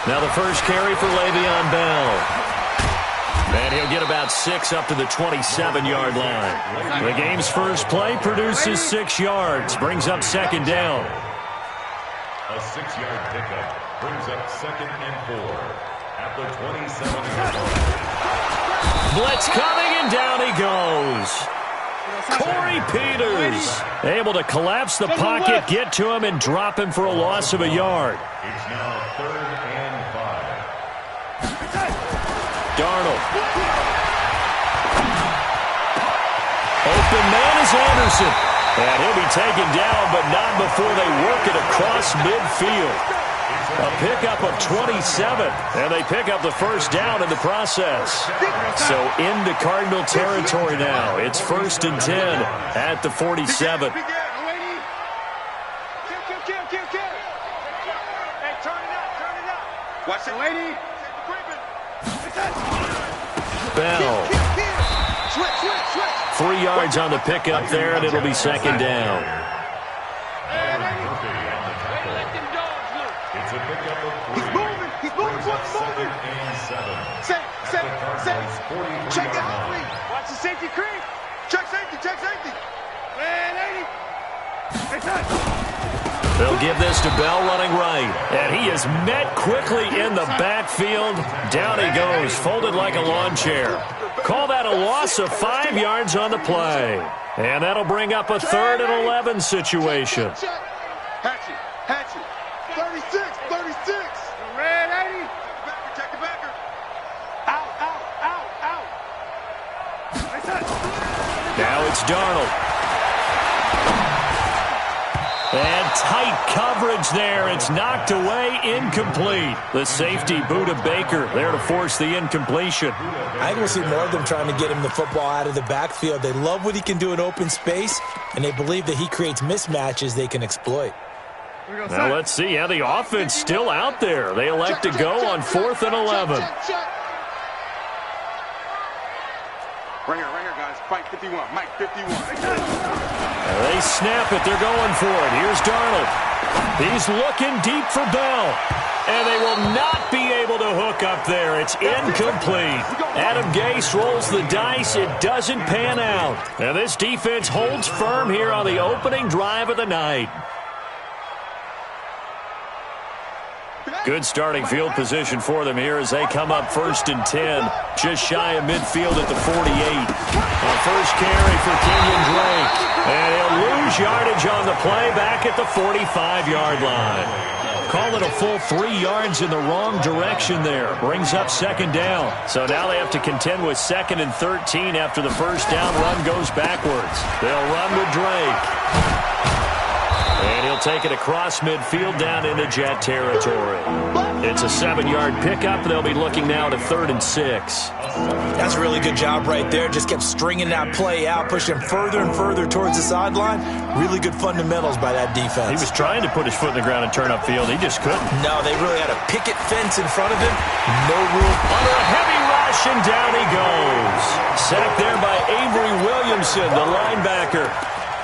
Now the first carry for Le'Veon Bell. And he'll get about 6 up to the 27-yard line. The game's first play produces 6 yards, brings up second down. A 6-yard pickup brings up 2nd and 4 at the 27-yard line. Blitz coming, and down he goes. Corey Peters able to collapse the pocket, get to him, and drop him for a loss of a yard. It's now 3rd and 5. Darnold. Open man is Anderson. And he'll be taken down, but not before they work it across midfield. A pickup of 27, and they pick up the first down in the process. So into Cardinal territory now. It's 1st and 10 at the 47. Watch it, lady. Bell. 3 yards on the pickup there, and it'll be second down. It's a pickup of 3. He's moving. He's moving. Second and 7. Set. Check out 3. 43-yard line. Watch the safety creep. Check safety. Man, 80. They'll give this to Bell running right. And he is met quickly in the backfield. Down he goes, folded like a lawn chair. Call that a loss of 5 yards on the play. And that'll bring up a 3rd and 11 situation. Hatchet. 36. Red 80. Check the backer. Out. Now it's Darnold. And tight coverage there. It's knocked away, incomplete. The safety, Buda Baker, there to force the incompletion. I think we'll see more of them trying to get him the football out of the backfield. They love what he can do in open space, and they believe that he creates mismatches they can exploit. Now let's see how the offense still out there. They elect to go on 4th and 11. Right here, guys. Mike 51. They snap it. They're going for it. Here's Darnold. He's looking deep for Bell. And they will not be able to hook up there. It's incomplete. Adam Gase rolls the dice. It doesn't pan out. And this defense holds firm here on the opening drive of the night. Good starting field position for them here as they come up 1st and 10. Just shy of midfield at the 48. A first carry for Kenyon Drake. And he'll lose yardage on the play back at the 45-yard line. Call it a full 3 yards in the wrong direction there. Brings up second down. So now they have to contend with 2nd and 13 after the first down run goes backwards. They'll run with Drake. And he'll take it across midfield down into Jet territory. It's a 7-yard pickup. They'll be looking now to 3rd and 6. That's a really good job right there. Just kept stringing that play out, pushing him further and further towards the sideline. Really good fundamentals by that defense. He was trying to put his foot in the ground and turn upfield. He just couldn't. No, they really had a picket fence in front of him. No room. Under a heavy rush, and down he goes. Sacked there by Avery Williamson, the linebacker.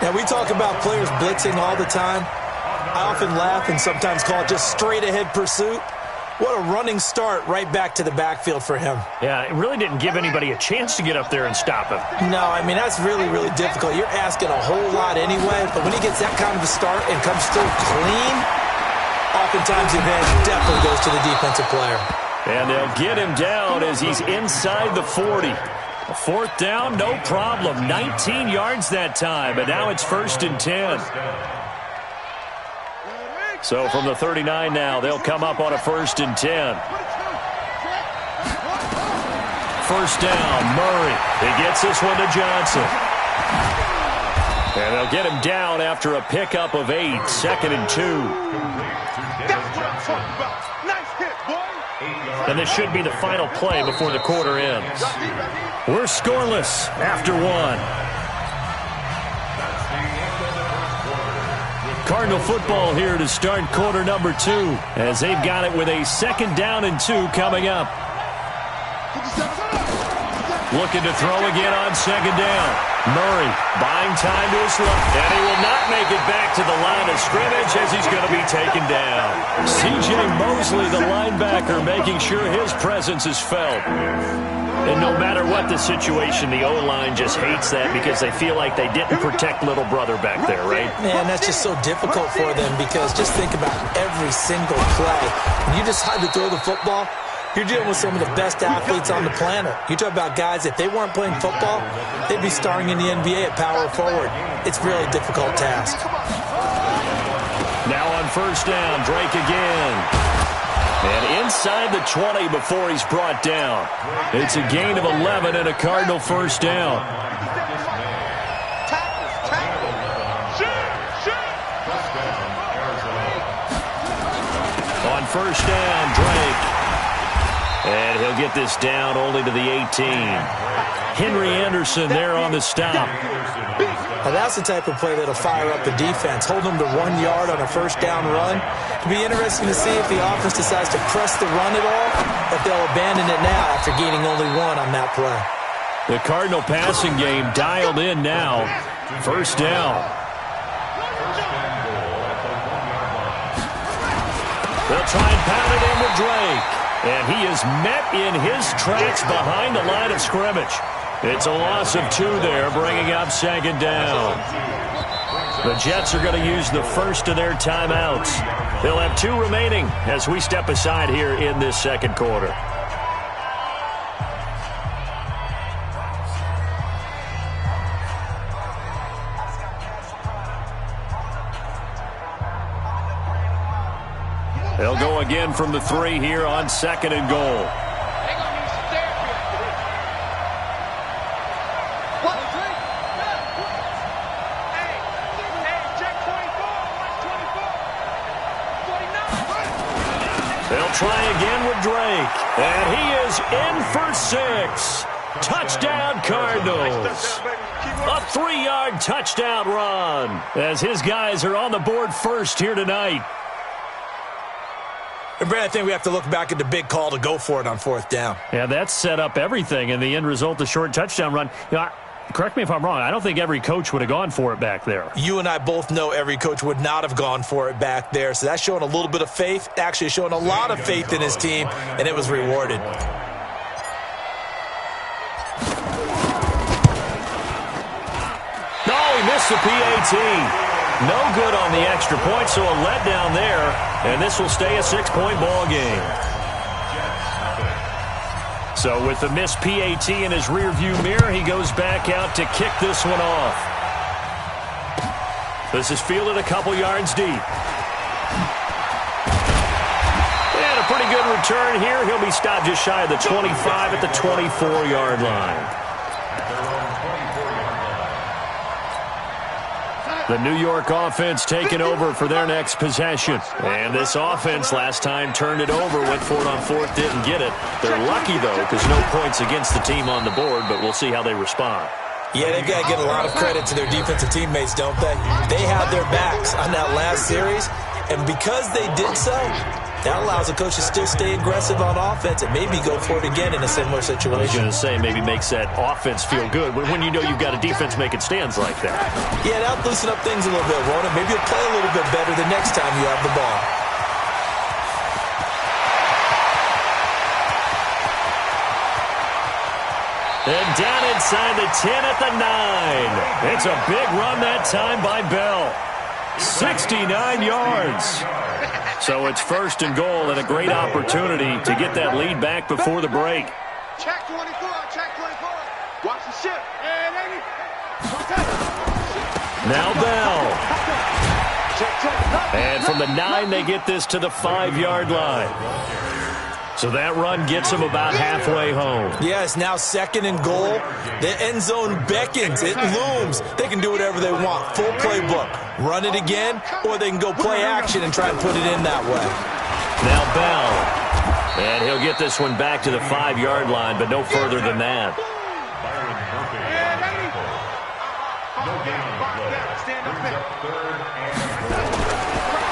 Now, we talk about players blitzing all the time. I often laugh and sometimes call it just straight-ahead pursuit. What a running start right back to the backfield for him. Yeah, it really didn't give anybody a chance to get up there and stop him. No, I mean, that's really, really difficult. You're asking a whole lot anyway, but when he gets that kind of a start and comes through clean, oftentimes the advantage definitely goes to the defensive player. And they'll get him down as he's inside the 40. A fourth down, no problem. 19 yards that time, and now it's 1st and 10. So from the 39 now, they'll come up on a 1st and 10. First down, Murray. He gets this one to Johnson. And they'll get him down after a pickup of 8, 2nd and 2. That's what I'm talking about. Nice hit, boy. And this should be the final play before the quarter ends. We're scoreless after 1. Cardinal football here to start quarter number 2 as they've got it with a 2nd down and 2 coming up. Looking to throw again on 2nd down. Murray buying time to his left, and he will not make it back to the line of scrimmage as he's going to be taken down. C.J. Mosley, the linebacker, making sure his presence is felt. And no matter what the situation, the O-line just hates that because they feel like they didn't protect little brother back there, right? Man, that's just so difficult for them because just think about every single play. When you decide to throw the football, you're dealing with some of the best athletes on the planet. You talk about guys, if they weren't playing football, they'd be starring in the NBA at power forward. It's really a difficult task. Now on 1st down, Drake again. And inside the 20 before he's brought down. It's a gain of 11 and a Cardinal 1st down. On 1st down, Drake. And he'll get this down only to the 18. Henry Anderson there on the stop. Now that's the type of play that'll fire up the defense. Hold them to 1 yard on a 1st down run. It'll be interesting to see if the offense decides to press the run at all, or if they'll abandon it now after gaining only 1 on that play. The Cardinal passing game dialed in now. 1st down. They'll try and pound it in with Drake. And he is met in his tracks behind the line of scrimmage. It's a loss of 2 there, bringing up 2nd down. The Jets are going to use the first of their timeouts. They'll have 2 remaining as we step aside here in this 2nd quarter. They'll go again from the 3 here on 2nd and goal. They'll try again with Drake. And he is in for 6. Touchdown, Cardinals. A 3-yard touchdown run as his guys are on the board first here tonight. And Brad, I think we have to look back at the big call to go for it on 4th down. Yeah, that set up everything, and the end result, the short touchdown run. You know, correct me if I'm wrong, I don't think every coach would have gone for it back there. You and I both know every coach would not have gone for it back there, so that's showing a little bit of faith, actually showing a lot of faith in his team, and it was rewarded. No, he missed the PAT. No good on the extra point, so a letdown there, and this will stay a 6-point ball game. So with the missed PAT in his rearview mirror, he goes back out to kick this one off. This is fielded a couple yards deep. And a pretty good return here. He'll be stopped just shy of the 25 at the 24-yard line. The New York offense taking over for their next possession. And this offense last time turned it over, went for it on 4th, didn't get it. They're lucky, though, because no points against the team on the board, but we'll see how they respond. Yeah, they've got to give a lot of credit to their defensive teammates, don't they? They had their backs on that last series, and because they did so, that allows the coach to still stay aggressive on offense and maybe go for it again in a similar situation. I was going to say, maybe makes that offense feel good when you know you've got a defense making stands like that. Yeah, that'll loosen up things a little bit, won't it? Maybe you'll play a little bit better the next time you have the ball. And down inside the 10 at the 9. It's a big run that time by Bell. 69 yards. So it's first and goal and a great opportunity to get that lead back before the break. Check 24, check 24. Watch the ship. And now Bell. And from the 9, they get this to the 5-yard line. So that run gets them about halfway home. Yeah, it's now second and goal. The end zone beckons. It looms. They can do whatever they want. Full playbook. Run it again, or they can go play action and try and put it in that way. Now Bell. And he'll get this one back to the 5-yard line, but no further than that.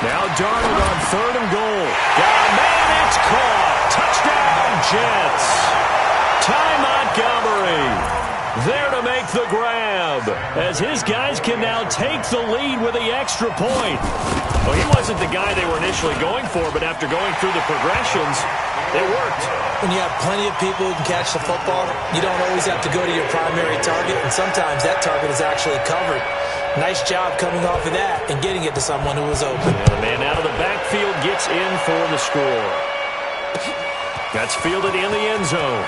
Now Darnold on third and goal. Got a man, it's caught. Touchdown, Jets. Ty Montgomery there to make the grab, as his guys can now take the lead with the extra point. Well, he wasn't the guy they were initially going for, but after going through the progressions, it worked. When you have plenty of people who can catch the football, you don't always have to go to your primary target, and sometimes that target is actually covered. Nice job coming off of that and getting it to someone who was open. And the man out of the backfield gets in for the score. That's fielded in the end zone.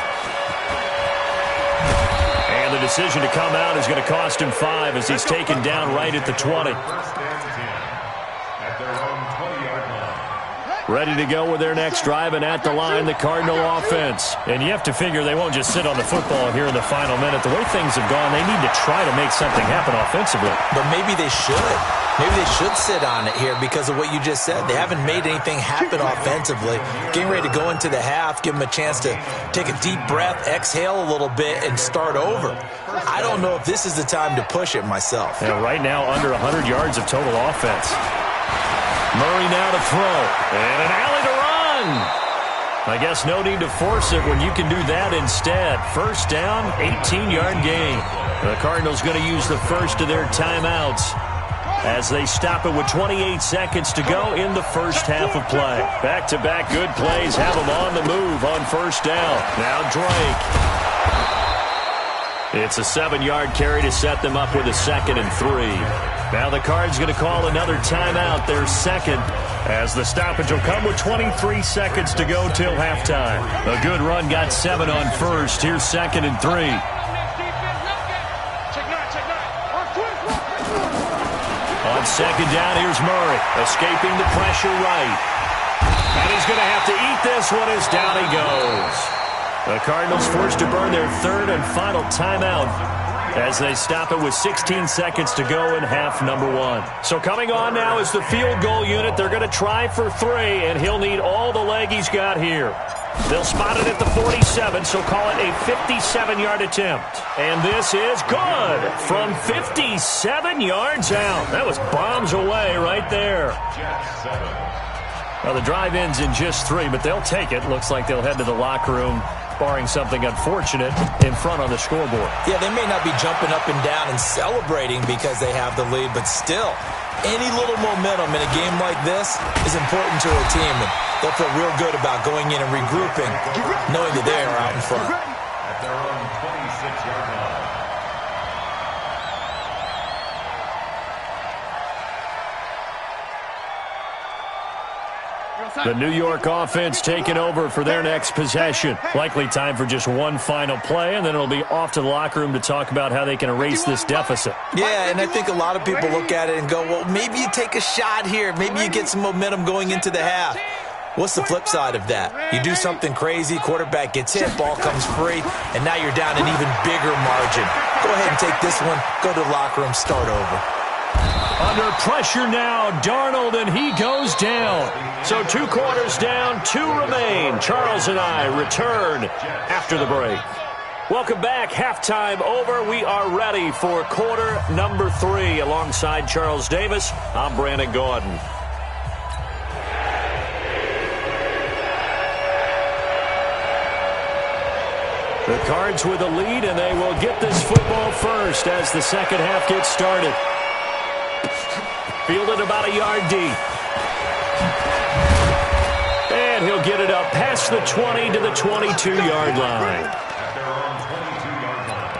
And the decision to come out is going to cost him 5 as he's taken down right at the 20. Ready to go with their next drive, and at the line, the Cardinal offense. And you have to figure they won't just sit on the football here in the final minute. The way things have gone, they need to try to make something happen offensively. But maybe they should. Maybe they should sit on it here because of what you just said. They haven't made anything happen offensively. Getting ready to go into the half, give them a chance to take a deep breath, exhale a little bit, and start over. I don't know if this is the time to push it myself. Yeah, right now, under 100 yards of total offense. Murray now to throw. And an alley to run. I guess no need to force it when you can do that instead. First down, 18-yard gain. The Cardinals going to use the first of their timeouts as they stop it with 28 seconds to go in the first half of play. Back-to-back good plays have them on the move on first down. Now Drake. It's a 7-yard carry to set them up with a 2nd and 3. Now the Cards going to call another timeout, their second, as the stoppage will come with 23 seconds to go till halftime. A good run got 7 on first. Here's 2nd and 3. On second down, here's Murray, escaping the pressure right. And he's going to have to eat this one as down he goes. The Cardinals forced to burn their 3rd and final timeout as they stop it with 16 seconds to go in half number 1. So coming on now is the field goal unit. They're going to try for 3, and he'll need all the leg he's got here. They'll spot it at the 47, so call it a 57-yard attempt. And this is good from 57 yards out. That was bombs away right there. Well, the drive ends in just 3, but they'll take it. Looks like they'll head to the locker room, barring something unfortunate, in front on the scoreboard. Yeah, they may not be jumping up and down and celebrating because they have the lead, but still, any little momentum in a game like this is important to a team, and they'll feel real good about going in and regrouping, knowing that they are out in front. At their own 26-yard line. The New York offense taking over for their next possession. Likely time for just one final play, and then it'll be off to the locker room to talk about how they can erase this deficit. Yeah, and I think a lot of people look at it and go, well, maybe you take a shot here. Maybe you get some momentum going into the half. What's the flip side of that? You do something crazy, quarterback gets hit, ball comes free, and now you're down an even bigger margin. Go ahead and take this one, go to the locker room, start over. Under pressure now, Darnold, and he goes down. So 2 quarters down, 2 remain. Charles and I return after the break. Welcome back. Halftime over. We are ready for quarter number 3. Alongside Charles Davis, I'm Brandon Gordon. The Cards with a lead, and they will get this football first as the second half gets started. Fielded about a yard deep. And he'll get it up past the 20 to the 22-yard line. At their own 22-yard line.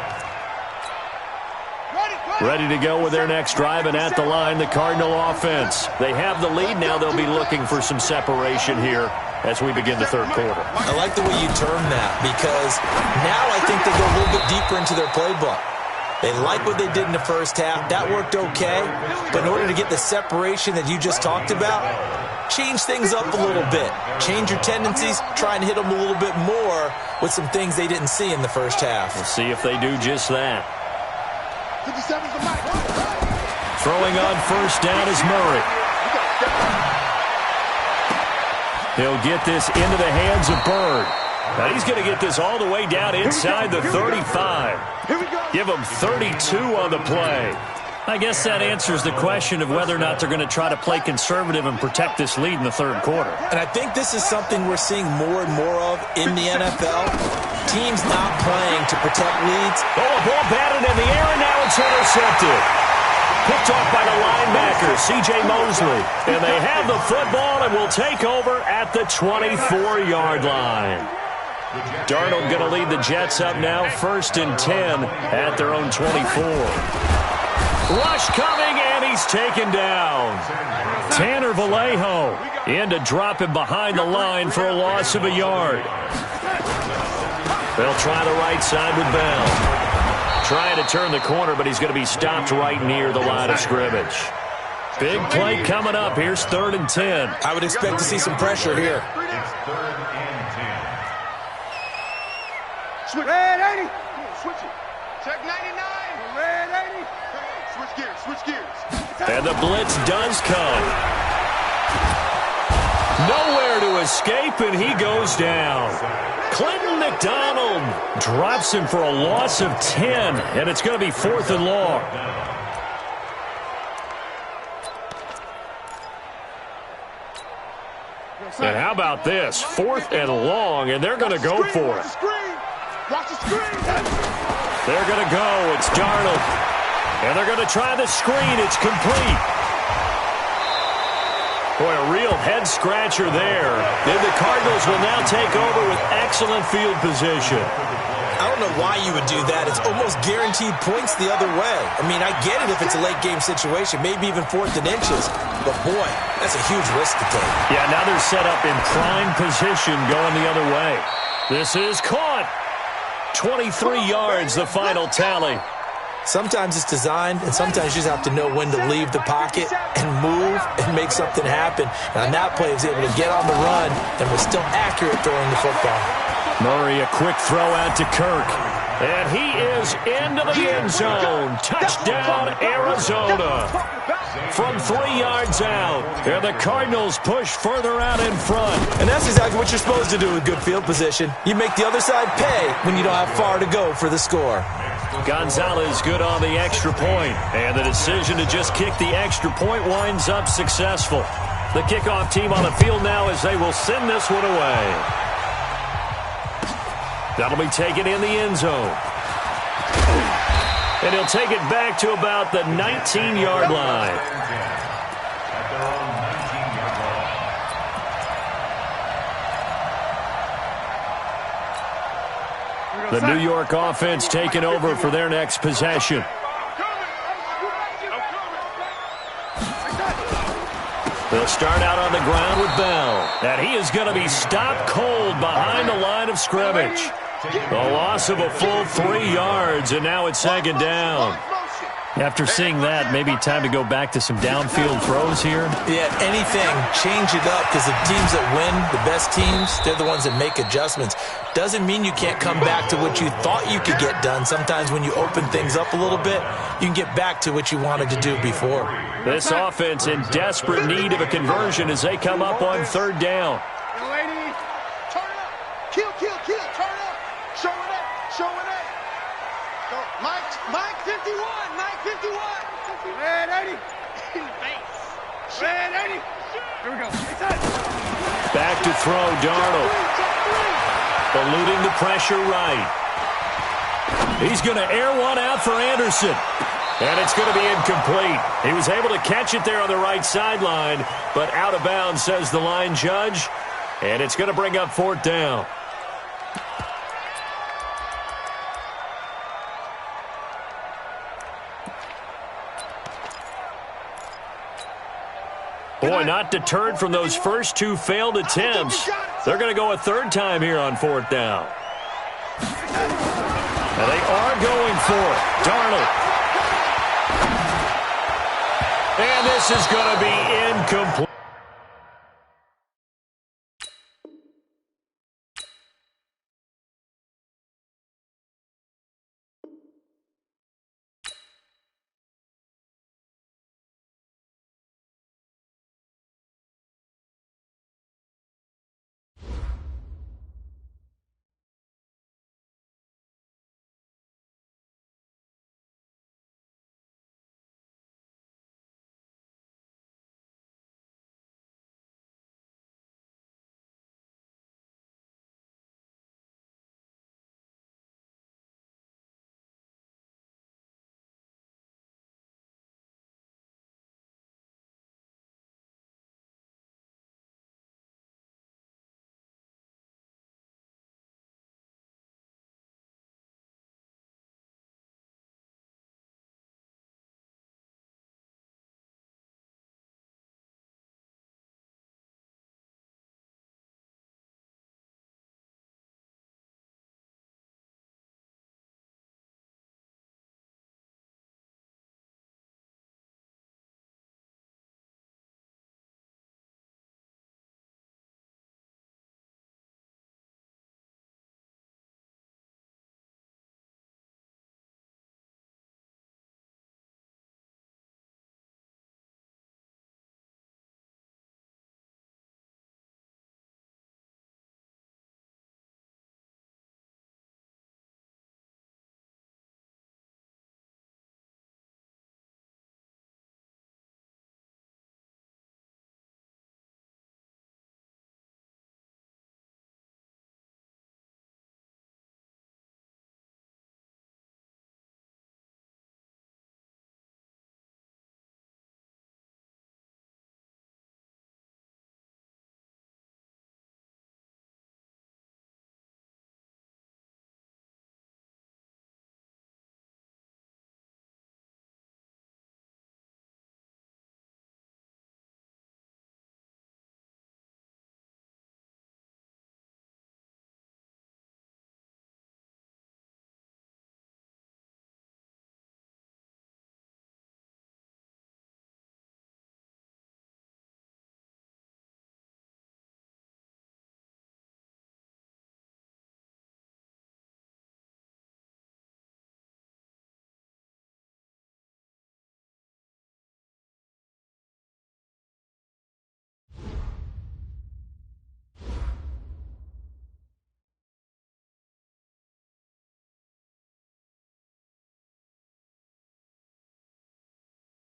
Ready, go! Ready to go with their next drive, and at the line, the Cardinal offense. They have the lead now. They'll be looking for some separation here as we begin the third quarter. I like the way you term that, because now I think they go a little bit deeper into their playbook. They like what they did in the first half. That worked okay. But in order to get the separation that you just talked about, change things up a little bit. Change your tendencies. Try and hit them a little bit more with some things they didn't see in the first half. We'll see if they do just that. Throwing on first down is Murray. He'll get this into the hands of Bird. Now he's going to get this all the way down inside the 35. Give him 32 on the play. I guess that answers the question of whether or not they're going to try to play conservative and protect this lead in the third quarter. And I think this is something we're seeing more and more of in the NFL. Teams not playing to protect leads. Oh, a ball batted in the air, and now it's intercepted. Picked off by the linebacker, C.J. Mosley. And they have the football and will take over at the 24-yard line. Darnold going to lead the Jets up now, 1st and 10 at their own 24. Rush coming, and he's taken down. Tanner Vallejo in to drop him behind the line for a loss of a yard. They'll try the right side with Bell. Trying to turn the corner, but he's going to be stopped right near the line of scrimmage. Big play coming up. Here's 3rd and 10. I would expect to see some pressure here. It's 3rd and 10. Switch. Red 80. Switch it. Check 99. Red 80. Switch gears. Switch gears. And the blitz does come. Nowhere to escape, and he goes down. Clinton McDonald drops him for a loss of 10, and it's going to be 4th and long. And how about this? 4th and long, and they're going to go for it. Watch the screen. They're going to go. It's Darnold. And they're going to try the screen. It's complete. Boy, a real head-scratcher there. Then the Cardinals will now take over with excellent field position. I don't know why you would do that. It's almost guaranteed points the other way. I mean, I get it if it's a late-game situation, maybe even 4th and inches. But, boy, that's a huge risk to take. Yeah, now they're set up in prime position going the other way. This is caught. 23 yards, the final tally. Sometimes it's designed, and sometimes you just have to know when to leave the pocket and move and make something happen. And on that play, he was able to get on the run and was still accurate throwing the football. Murray, a quick throw out to Kirk. And he is into the end zone. Touchdown, Arizona. From 3 yards out. And the Cardinals push further out in front. And that's exactly what you're supposed to do with good field position. You make the other side pay when you don't have far to go for the score. Gonzalez good on the extra point. And the decision to just kick the extra point winds up successful. The kickoff team on the field now as they will send this one away. That'll be taken in the end zone. And he'll take it back to about the 19-yard line. At their own 19-yard line. The New York offense taking over for their next possession. They'll start out on the ground with Bell. And he is going to be stopped cold behind the line of scrimmage. A loss of a full 3 yards, and now it's 2nd down. After seeing that, maybe time to go back to some downfield throws here. Yeah, anything, change it up, because the teams that win, the best teams, they're the ones that make adjustments. Doesn't mean you can't come back to what you thought you could get done. Sometimes when you open things up a little bit, you can get back to what you wanted to do before. This offense in desperate need of a conversion as they come up on 3rd down. Lady, turn up. Kill, kill, kill. Turn up. Show it up. Show it up. Go. Mike 51. Mike 51. Red 80. Face. Red 80. Here we go. Back to throw, Darnold. Eluding the pressure right. He's going to air one out for Anderson. And it's going to be incomplete. He was able to catch it there on the right sideline, but out of bounds, says the line judge. And it's going to bring up 4th down. Boy, not deterred from those first two failed attempts. They're going to go a third time here on fourth down. And they are going for it. Darnold. And this is going to be incomplete.